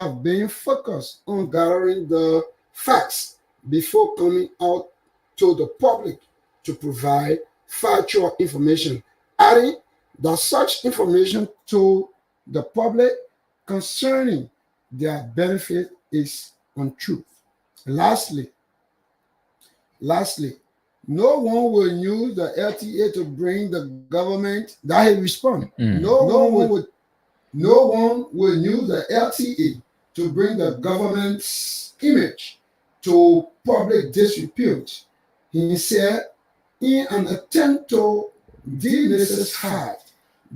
Speaker 1: have been focused on gathering the facts before coming out to the public to provide factual information, adding that such information to the public concerning their benefit is untrue. Lastly, no one will use the LTA to bring the government. That he respond. No one will use the LTA to bring the government's image to public disrepute. He said, in an attempt to demystify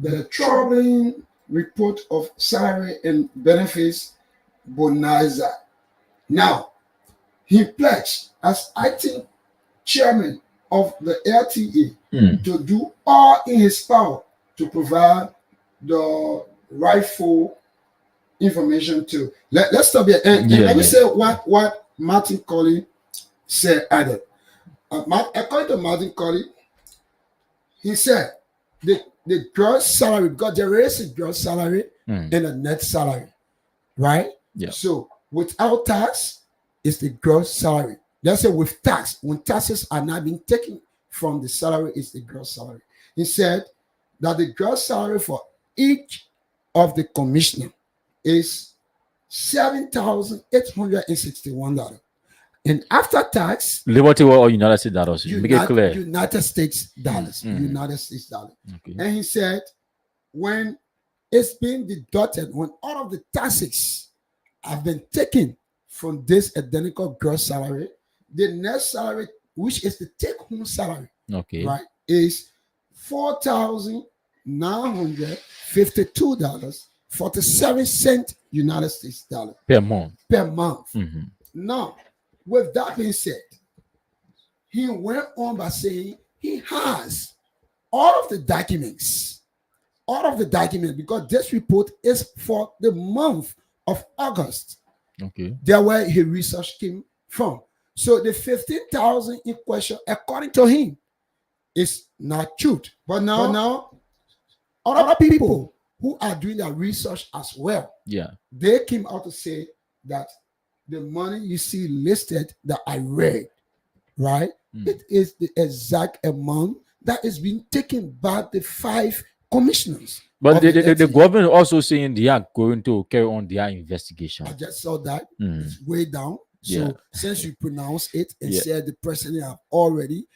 Speaker 1: the troubling report of salary and benefits bonanza. Now, he pledged as acting chairman of the LTA to do all in his power to provide the rightful information to. Let's stop here. And let me say what Martin Colley said added. According to Martin Colley, he said the gross salary, because there is a gross salary and a net salary, right?
Speaker 3: Yeah.
Speaker 1: So without tax, it's the gross salary. Let's say with tax, when taxes are not being taken from the salary, it's the gross salary. He said that the gross salary for each of the commissioner is $7,861. And after tax,
Speaker 3: Liberty or United States dollars. Make it clear.
Speaker 1: United States dollars. United States dollars.
Speaker 3: Okay.
Speaker 1: And he said, when it's been deducted, when all of the taxes have been taken from this identical gross salary, the net salary, which is the take-home salary,
Speaker 3: Okay.
Speaker 1: right, is $4,952.47 United States dollar
Speaker 3: Per month.
Speaker 1: per month.
Speaker 3: Mm-hmm.
Speaker 1: Now, with that being said, he went on by saying he has all of the documents, because this report is for the month of August.
Speaker 3: Okay.
Speaker 1: There where his research came from. So the 15,000 in question, according to him, is not true. But now other people who are doing their research as well,
Speaker 3: Yeah.
Speaker 1: they came out to say that the money you see listed that I read, right? It is the exact amount that is being taken by the 5 commissioners.
Speaker 3: But
Speaker 1: of
Speaker 3: the
Speaker 1: LTA.
Speaker 3: government also saying they are going to carry on their investigation.
Speaker 1: I just saw that. It's way down. So
Speaker 3: Yeah.
Speaker 1: since you pronounce it and
Speaker 3: Yeah.
Speaker 1: said the president has already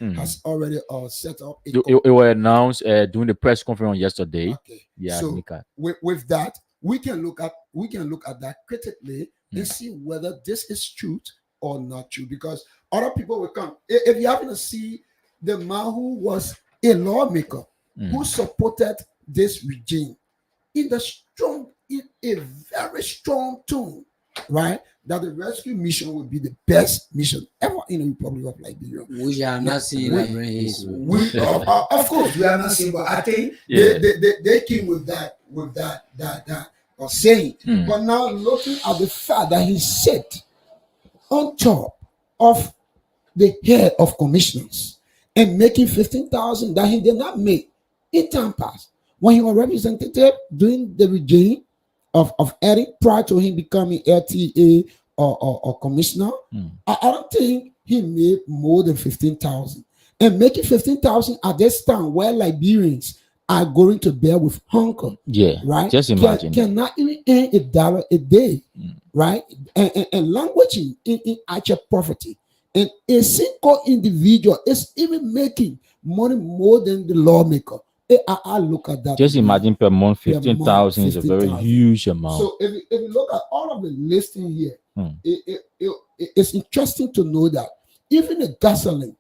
Speaker 1: set up a
Speaker 3: It was announced during the press conference yesterday.
Speaker 1: okay.
Speaker 3: Yeah.
Speaker 1: So
Speaker 3: Mika.
Speaker 1: with that, we can look at that critically and see whether this is truth or not true. Because other people will come. If you happen to see the man who was a lawmaker who supported this regime in a very strong tone, right? That the rescue mission would be the best mission ever in the Republic of Liberia.
Speaker 2: We are not seeing that very history.
Speaker 1: Of course, we are not saying, but I think
Speaker 3: Yeah.
Speaker 1: they came with that or saying. But now looking at the fact that he sat on top of the head of commissioners and making 15,000 that he did not make in time past when he was representative during the regime of Eric prior to him becoming LTA or commissioner. I don't think he made more than 15,000. And making 15,000 at this time where Liberians are going to bear with hunger,
Speaker 3: Yeah.
Speaker 1: right?
Speaker 3: Just imagine.
Speaker 1: Cannot even earn $1 a day, right? And languaging in actual poverty. And a single individual is even making money more than the lawmaker. I look at that.
Speaker 3: Just imagine per month,
Speaker 1: Per month,
Speaker 3: 15,000 is a very
Speaker 1: 15,000.
Speaker 3: huge amount.
Speaker 1: So if you look at all of the listing here, it's interesting to know that even the gasoline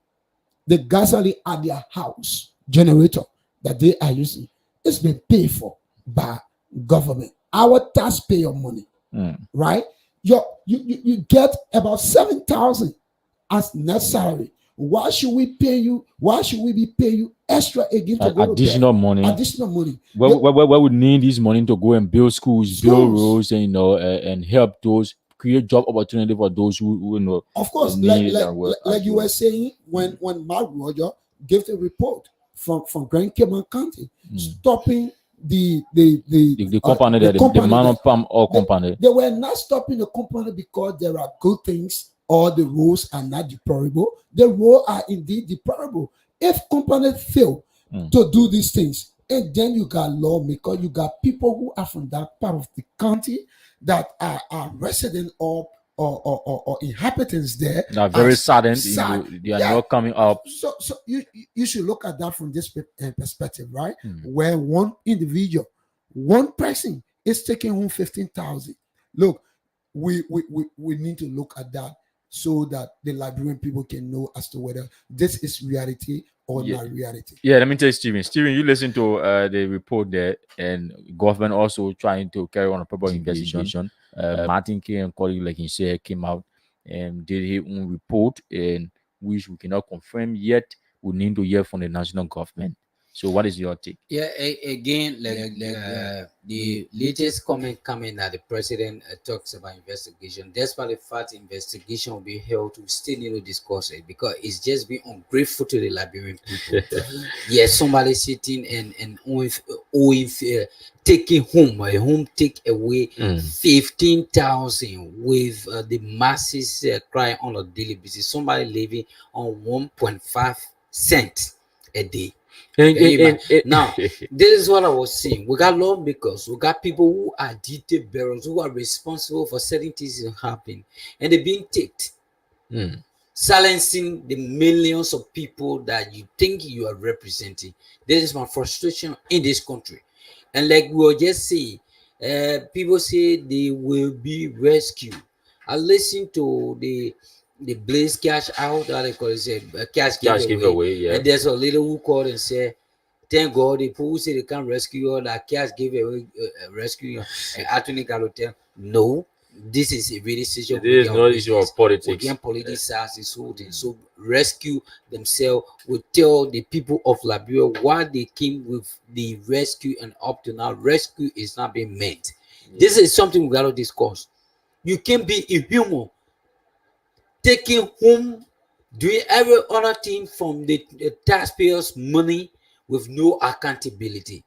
Speaker 1: at their house generator that they are using, it's been paid for by government, our taxpayer money, right? You get about 7,000 as net salary. Why should we pay you? Why should we be paying you extra again to go
Speaker 3: Additional money.
Speaker 1: Additional money.
Speaker 3: Where we need this money to go and build schools, build roads, and and help those, create job opportunity for those who know.
Speaker 1: Of course,
Speaker 3: need that work
Speaker 1: like
Speaker 3: as
Speaker 1: you
Speaker 3: well.
Speaker 1: were saying when Mark Roger gave the report from Grand Cayman County, stopping
Speaker 3: The company, the man of palm or company.
Speaker 1: They were not stopping the company because there are good things or the rules are not deplorable. The rules are indeed deplorable. If companies fail to do these things, and then you got lawmakers, you got people who are from that part of the county that are resident or inhabitants there.
Speaker 3: They are very saddened. They are not coming up.
Speaker 1: So you should look at that from this perspective, right? Where one individual, one person is taking home 15,000. Look, we need to look at that so that the Liberian people can know as to whether this is reality or not reality.
Speaker 3: Yeah, let me tell you, Steven, you listen to the report there, and government also trying to carry on a proper investigation. Martin K and colleague, like he said, came out and did his own report, and which we cannot confirm yet. We need to hear from the national government. So, what is your take?
Speaker 2: Yeah, again, the latest comment coming that the president talks about investigation. Despite the fact investigation will be held, we still need to discuss it because it's just been ungrateful to the Liberian people. Yes, somebody sitting and taking home a home take away 15,000 with the masses crying on a daily basis. Somebody living on 1.5 cents a day. Now, this is what I was saying. We got lawmakers, we got people who are detail bearers, who are responsible for certain things that happen, and they're being ticked, silencing the millions of people that you think you are representing. This is my frustration in this country. And like we were just saying, people say they will be rescued. I listened to the Blaze Cash Out, that they call it, cash giveaway. Yeah. And there's a little who called and said, thank God the people who say they can't rescue you, that cash giveaway rescue you. And Anthony Galotel, no, this is a really situation.
Speaker 3: This is not issue of politics.
Speaker 2: Again, politics is holding. So rescue themselves. Will tell the people of Liberia why they came with the rescue, and up to now, rescue is not being met. Yeah. This is something we gotta discuss. You can be inhuman, taking home, doing every other thing from the taxpayers' money with no accountability.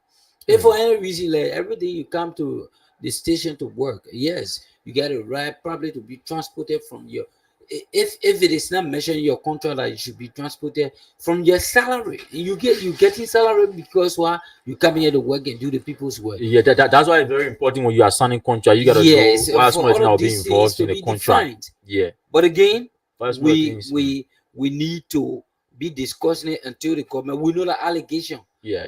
Speaker 2: If for any reason, like every day you come to the station to work, yes, you get a right probably to be transported from your. If it is not mentioned in your contract that you should be transported from your salary, you getting salary because why you come here to work and do the people's work.
Speaker 3: Yeah, that's why it's very important when you are signing contract. You gotta know why someone is now being involved in the contract. Defined. Yeah,
Speaker 2: but again, we need to be discussing it until the government. We know the allegation.
Speaker 3: Yeah.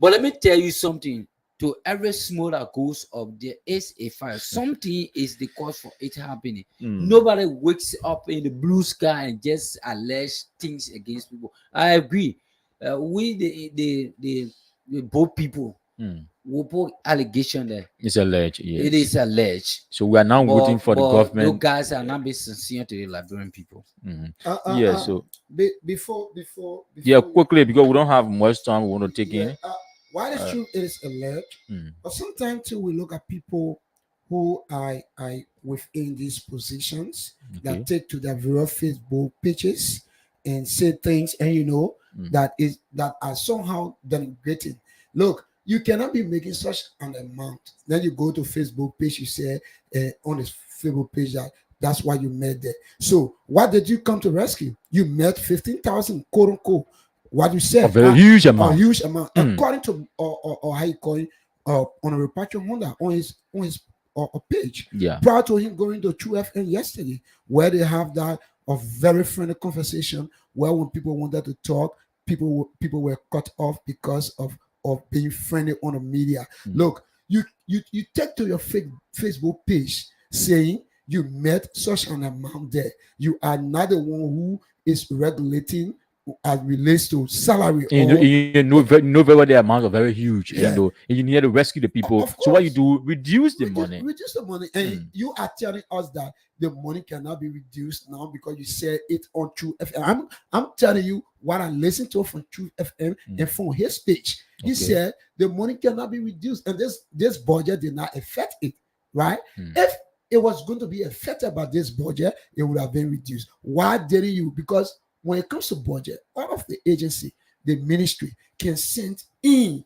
Speaker 2: But let me tell you something. To every smoke that goes up, there is a fire. Something is the cause for it happening. Nobody wakes up in the blue sky and just allege things against people. I agree. We the both people we put allegation there.
Speaker 3: It's alleged. Yes.
Speaker 2: It is alleged.
Speaker 3: So we are now waiting for the government.
Speaker 2: You guys are not being sincere to the Liberian people.
Speaker 3: So
Speaker 1: before
Speaker 3: quickly, because we don't have much time, we want to take in.
Speaker 1: Why the truth is alleged, but sometimes too we look at people who are within these positions that take to their various Facebook pages and say things, and that are somehow denigrating. Look, you cannot be making such an amount. Then you go to Facebook page, you say on this Facebook page that's why you made there. So what did you come to rescue? You made 15,000, quote unquote. What you said,
Speaker 3: a very huge amount.
Speaker 1: According to or how you call it, on a Repatriate Honda on his page.
Speaker 3: Yeah.
Speaker 1: Prior to him going to True FM yesterday, where they have that a very friendly conversation, where when people wanted to talk, people were cut off because of being friendly on the media. Look, you take to your Facebook page saying you met such an amount there. You are not the one who is regulating as relates to salary.
Speaker 3: You know very well the amounts are very huge. And you need to rescue the people. So what you do, reduce the money.
Speaker 1: Reduce the money. And you are telling us that the money cannot be reduced now because you said it on True FM. I'm telling you what I listened to from True FM and from his page. He said the money cannot be reduced, and this budget did not affect it, right? If it was going to be affected by this budget, it would have been reduced. Why didn't you? Because when it comes to budget, all of the agency, the ministry can send in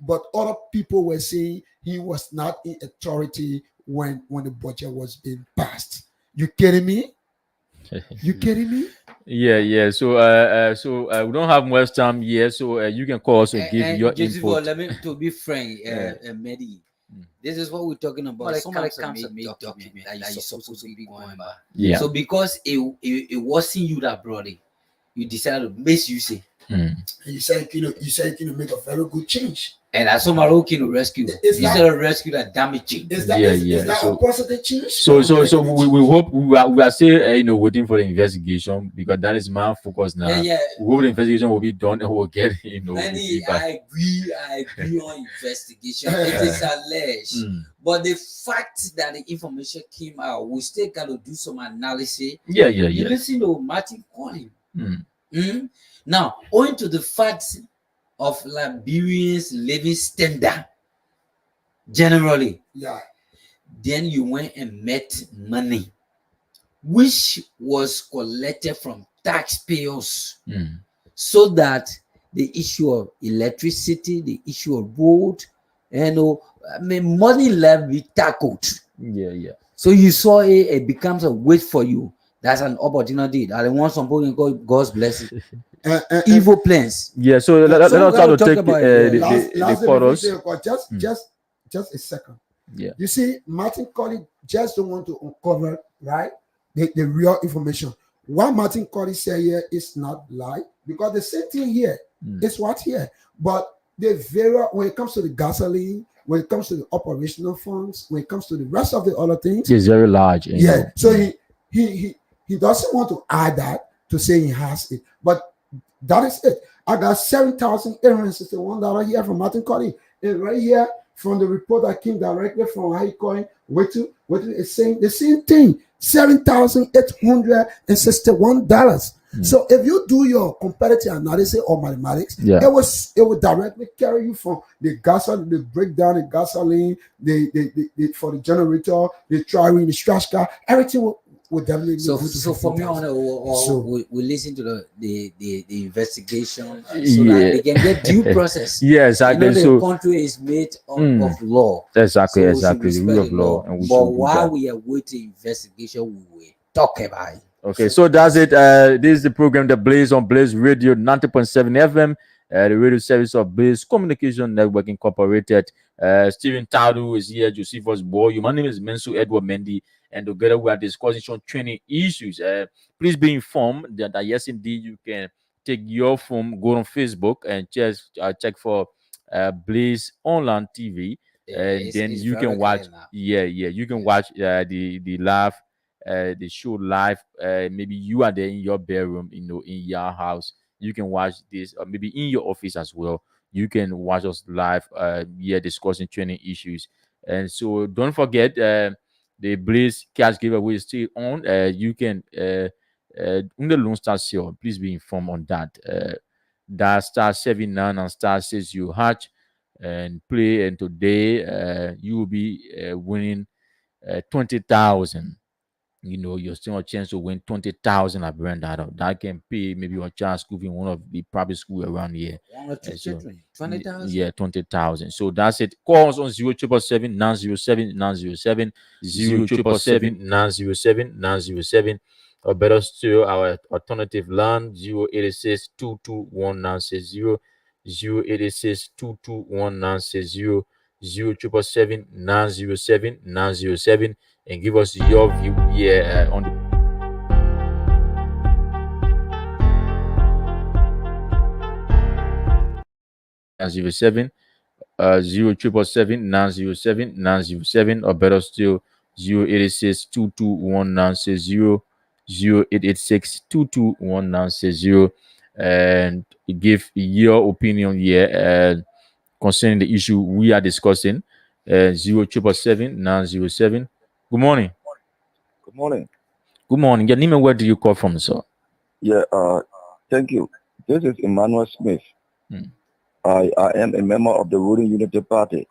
Speaker 1: but other people were saying he was not in authority when the budget was being passed. You kidding me? You kidding me?
Speaker 3: Yeah. So we don't have much time here, so you can call us and give your
Speaker 2: Joseph,
Speaker 3: input.
Speaker 2: let me to be frank,
Speaker 3: Yeah.
Speaker 2: Mehdi.
Speaker 3: Mm.
Speaker 2: This is what we're talking about.
Speaker 5: Somebody
Speaker 2: Somebody
Speaker 5: comes
Speaker 2: comes
Speaker 5: and
Speaker 2: a
Speaker 5: make
Speaker 2: document
Speaker 5: document
Speaker 2: that you're supposed to be going by.
Speaker 3: Yeah.
Speaker 2: So because it wasn't you that brought it, you decided to misuse it.
Speaker 3: Mm.
Speaker 1: And you said you can make a very good change.
Speaker 2: And that's somebody who can rescue
Speaker 1: Is
Speaker 2: instead of rescue that damaging.
Speaker 1: Is that
Speaker 3: Yeah,
Speaker 1: is
Speaker 3: yeah.
Speaker 1: that
Speaker 3: So-
Speaker 1: a positive change?
Speaker 3: So we hope we are still waiting for the investigation, because that is my focus now.
Speaker 2: Yeah.
Speaker 3: We hope the investigation will be done and we'll get the
Speaker 2: Mehdi,
Speaker 3: feedback.
Speaker 2: I agree on investigation. It is alleged.
Speaker 3: Mm.
Speaker 2: But the fact that the information came out, we still got to do some analysis.
Speaker 3: Yeah.
Speaker 2: You listen to Martin Collins.
Speaker 3: Mm.
Speaker 2: Now, owing to the fact of Liberians living standard generally,
Speaker 1: Yeah.
Speaker 2: then you went and met money, which was collected from taxpayers,
Speaker 3: Mm.
Speaker 2: so that the issue of electricity, the issue of road, money left be tackled.
Speaker 3: Yeah.
Speaker 2: So you saw it becomes a wait for you. That's an opportunity. That I want some people can go God's blessing. Evil plans.
Speaker 3: Yeah. So let us
Speaker 2: So
Speaker 3: try to
Speaker 2: we'll talk
Speaker 3: take
Speaker 2: about
Speaker 3: the photos.
Speaker 1: Just a second.
Speaker 3: Yeah.
Speaker 1: You see, Martin Collins just don't want to uncover the real information. What Martin Collins said here is not lie, because the same thing here is what here. But they vary when it comes to the gasoline, when it comes to the operational funds, when it comes to the rest of the other things.
Speaker 3: It's very large.
Speaker 1: Yeah. So he doesn't want to add that to say he has it, but that is it. I got $7,861 here from Martin Collins, and right here from the report that came directly from HighCoin, wait to it's saying the same thing. $7,861. So if you do your comparative analysis or mathematics, it will directly carry you from the gasoline, the breakdown, the gasoline, the for the generator, the trial, the trash car, everything will definitely.
Speaker 2: So from here on, we listen to the investigation so that they can get due process.
Speaker 3: Yeah, exactly.
Speaker 2: The country is made of law.
Speaker 3: Exactly.
Speaker 2: So
Speaker 3: The rule of law. And
Speaker 2: but while we are waiting investigation, we will talk about it.
Speaker 3: Okay, so that's it. This is the program, The Blaze, on Blaze Radio 90.7 FM, the radio service of Blaze Communication Network Incorporated. Stephen Tadu is here, Josephus Boy. My name is Mensu Edward Mendy, and together we are discussing some training issues. Please be informed that yes, indeed, you can take your phone, go on Facebook, and just check for Blaze Online TV, and then you can watch. You can watch the live. The show live. Maybe you are there in your bedroom, in your house. You can watch this, or maybe in your office as well. You can watch us live. Discussing training issues. And so don't forget, the Blaze cash giveaway is still on. You can the Lone Star Sale. Please be informed on that. That *79 and *60# and play. And today, you will be winning 20,000. You're still a chance to win 20,000 at Brenda. That can pay maybe your child school in one of the private school around here.
Speaker 2: 20,000.
Speaker 3: Yeah, 20,000. So that's it. Call us on 0777 907 907 0777 907 907, or better still, our alternative line 086 221 960 086 221 960 0777 907 907, and give us your view here on the 07 0777 907 907, or better still 086 221 960 0886 221 960, and give your opinion here concerning the issue we are discussing. 0777 907. Good morning.
Speaker 6: Good morning.
Speaker 3: Good morning. Your name and where do you call from, sir?
Speaker 6: Yeah, thank you. This is Emmanuel Smith. I am a member of the ruling Unity Party.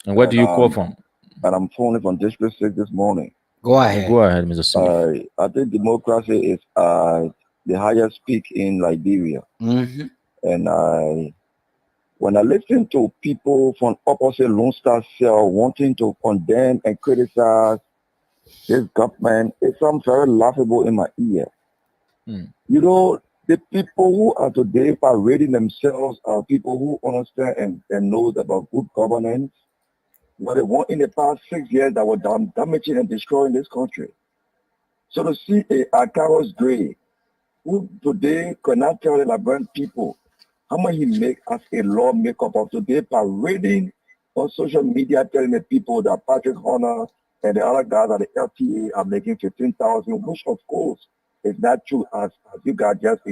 Speaker 3: And where do you call from?
Speaker 6: And I'm phoning from District 6 this morning.
Speaker 3: Go ahead, Mr. Smith.
Speaker 6: I think democracy is the highest peak in Liberia.
Speaker 2: Mm-hmm.
Speaker 6: And when I listen to people from opposite Lone Star Cell wanting to condemn and criticize this government, it sounds very laughable in my ear. You know, the people who are today parading themselves are people who understand and knows about good governance. What they want in the past 6 years that were damaging and destroying this country. So to see a Carlos Gray, who today cannot tell the Liberian people how much he make as a lawmaker, of today parading on social media telling the people that Patrick Horner and the other guys at the LTA are making 15,000, which of course is not true as you guys just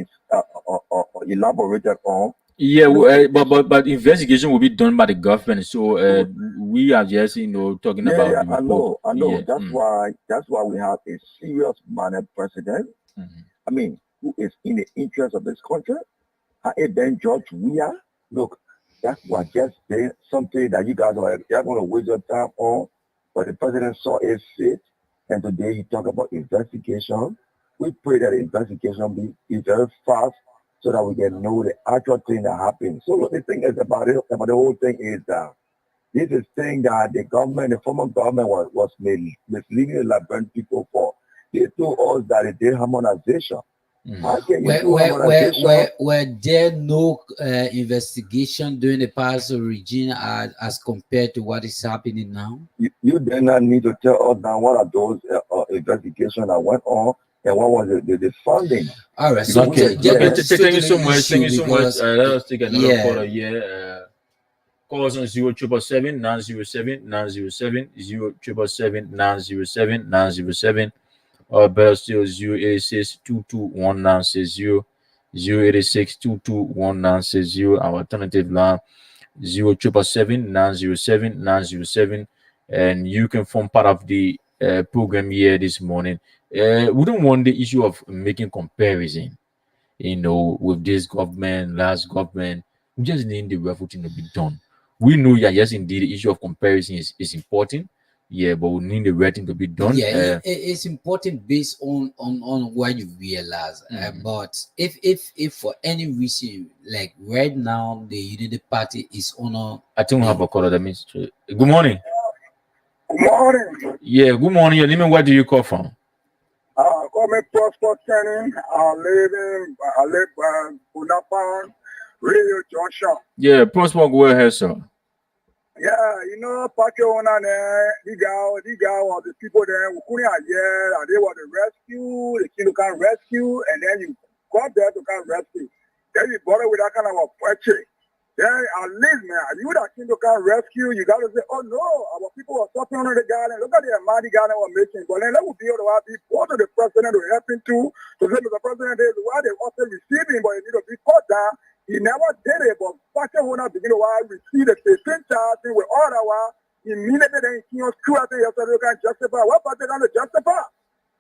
Speaker 6: elaborated on.
Speaker 3: Yeah, but investigation will be done by the government. So we are just talking about.
Speaker 6: Yeah, I know.
Speaker 3: Yeah.
Speaker 6: That's why we have a serious-minded president. I mean, who is in the interest of this country. And then George Weah, look, that's what just something that you guys are going to waste your time on. But the president saw it fit, and today he talk about investigation. We pray that the investigation be very fast, so that we can know the actual thing that happened. So look, the thing is about the whole thing is that this is thing that the government, the former government was misleading the Liberian people for. They told us that it did harmonization.
Speaker 2: Were there no investigation during the past regime as compared to what is happening now?
Speaker 6: You do not need to tell us now what are those investigations that went on. And what was the funding?
Speaker 2: All right.
Speaker 3: So okay. Thank you so much. Thank you so much. Let us take another caller here. Calls on 0777 907 907 0777 907 907 or better still 086 221960 086 221960. Our alternative line 0777 907 907, and you can form part of the program here this morning. We don't want the issue of making comparison, with this government, last government. We just need the right thing to be done. We know, yes, indeed, the issue of comparison is important. Yeah, but we need the right thing to be done.
Speaker 2: Yeah, it's important based on what you realize. But if for any reason, like right now, the Unity Party is on
Speaker 3: I think we have a caller that means. Good morning.
Speaker 5: Good morning.
Speaker 3: Yeah, good morning. Your name, where do you call from?
Speaker 5: Call me Prosper Kenny. I live Bunapan, Radio Junction.
Speaker 3: Yeah, Prosper, go ahead, sir.
Speaker 5: Yeah, party owner there, the guy was the people there who couldn't and they were the rescue, the kid who can rescue, and then you got there to can rescue. Then you bought it with that kind of a purchase. Then at least, man, you that kid who can rescue, you got to say, oh no, our people were suffering under the garden. Look at the amount the garden were making. But then let me be able to have people to the president to help him too. To say to the president, this is why they also receiving, but you need to be cut down. He never did it, but Patrick Horner began to receive the 15 charges with all that while immediately then he was true. I think yesterday you can justify. What Patrick going to justify?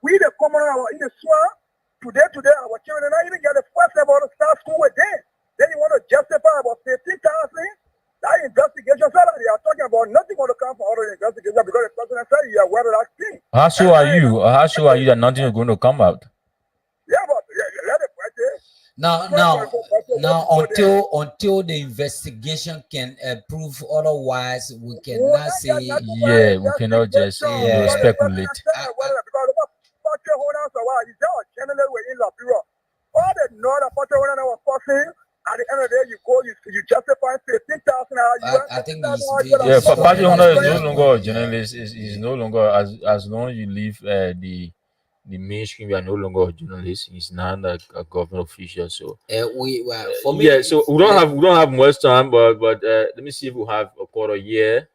Speaker 5: We the common in the swamp, today, our children not even get the first level to start school with them. Then you want to justify about 15,000? That investigation, so that they are talking about nothing going to come from out of the investigation because the president said you are aware of that thing.
Speaker 3: How sure are you? How sure are you that nothing is going to come out?
Speaker 5: Yeah, but let it practice.
Speaker 2: Now, until the investigation can prove otherwise, we cannot say.
Speaker 3: Yeah, we cannot just speculate.
Speaker 5: All the northern Patrick Horner was passing. At the end of the day, you justify 15,000.
Speaker 2: I think
Speaker 3: Patrick Horner is no longer a journalist. Is no longer as long as you leave the mainstream, you are no longer a journalist. He's not a government official. So
Speaker 2: for me,
Speaker 3: so we don't have much time, but let me see if we have a quarter here.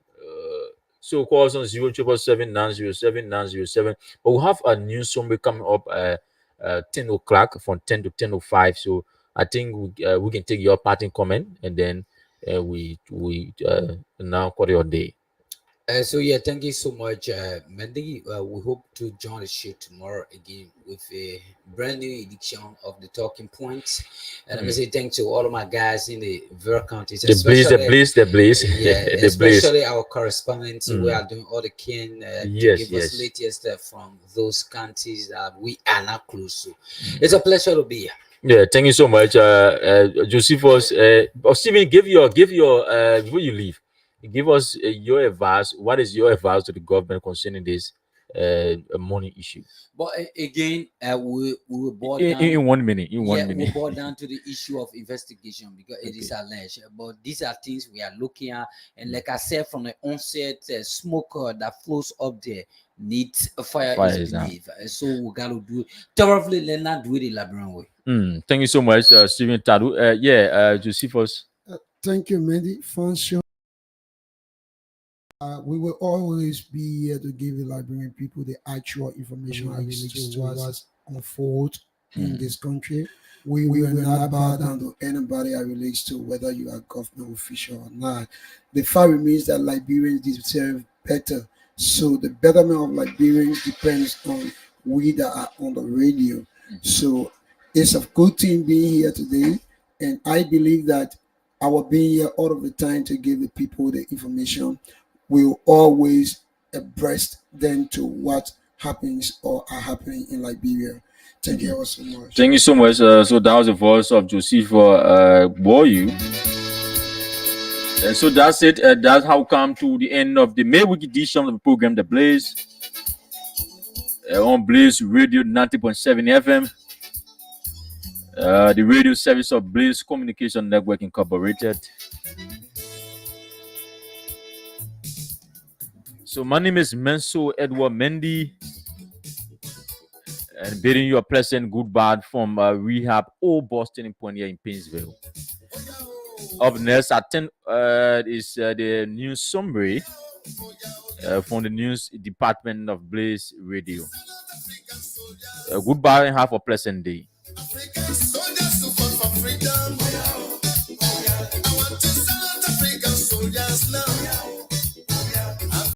Speaker 3: So calls on 0777 907 907. But we have a new summary coming up 10 o'clock from 10 to 10:05. So I think we can take your parting comment, and then we now call your day.
Speaker 2: So thank you so much, Mendy. We hope to join the show tomorrow again with a brand new edition of the Talking Points. And let me say thanks to all of my guys in the various counties.
Speaker 3: The Blaze.
Speaker 2: Yeah, especially our correspondents who are doing all the can to give us latest from those counties that we are not close to. It's a pleasure to be here.
Speaker 3: Yeah, thank you so much, Josephus. Stephen, give your before you leave, give us your advice. What is your advice to the government concerning this money issue?
Speaker 2: But again, we will boil
Speaker 3: In,
Speaker 2: down.
Speaker 3: in 1 minute, in
Speaker 2: Yeah,
Speaker 3: one
Speaker 2: we
Speaker 3: minute.
Speaker 2: boil down to the issue of investigation because it is
Speaker 3: Okay.
Speaker 2: alleged. But these are things we are looking at, and like I said from the onset, smoke that flows up there needs a fire
Speaker 3: Fire
Speaker 2: is
Speaker 3: is down.
Speaker 2: beneath. So we gotta do it thoroughly. Let not do it elaborate way.
Speaker 3: Thank you so much, Stephen Tadu. Josephus.
Speaker 1: Thank you, Mandy. Fun show. We will always be here to give the Liberian people the actual information related to what's unfold in this country. We will not bow down to anybody that relates to whether you are government official or not. The fact remains that Liberians deserve better. So the betterment of Liberians depends on we that are on the radio. So it's a good thing being here today, and I believe that our being here all of the time to give the people the information will always abreast them to what happens or are happening in Liberia. Thank you ever so much.
Speaker 3: Thank you so much. So that was the voice of Joseph Boyu. And so that's it. That's how we come to the end of the May week edition of the program, The Blaze. On Blaze Radio 90.7 FM. The radio service of Blaze Communication Network Incorporated. So my name is Menso Edward Mendy, and bidding you a pleasant goodbye from Rehab Old Boston in Point here in Painesville. Up next at 10 is the news summary from the news department of Blaze Radio. Goodbye and have a pleasant day.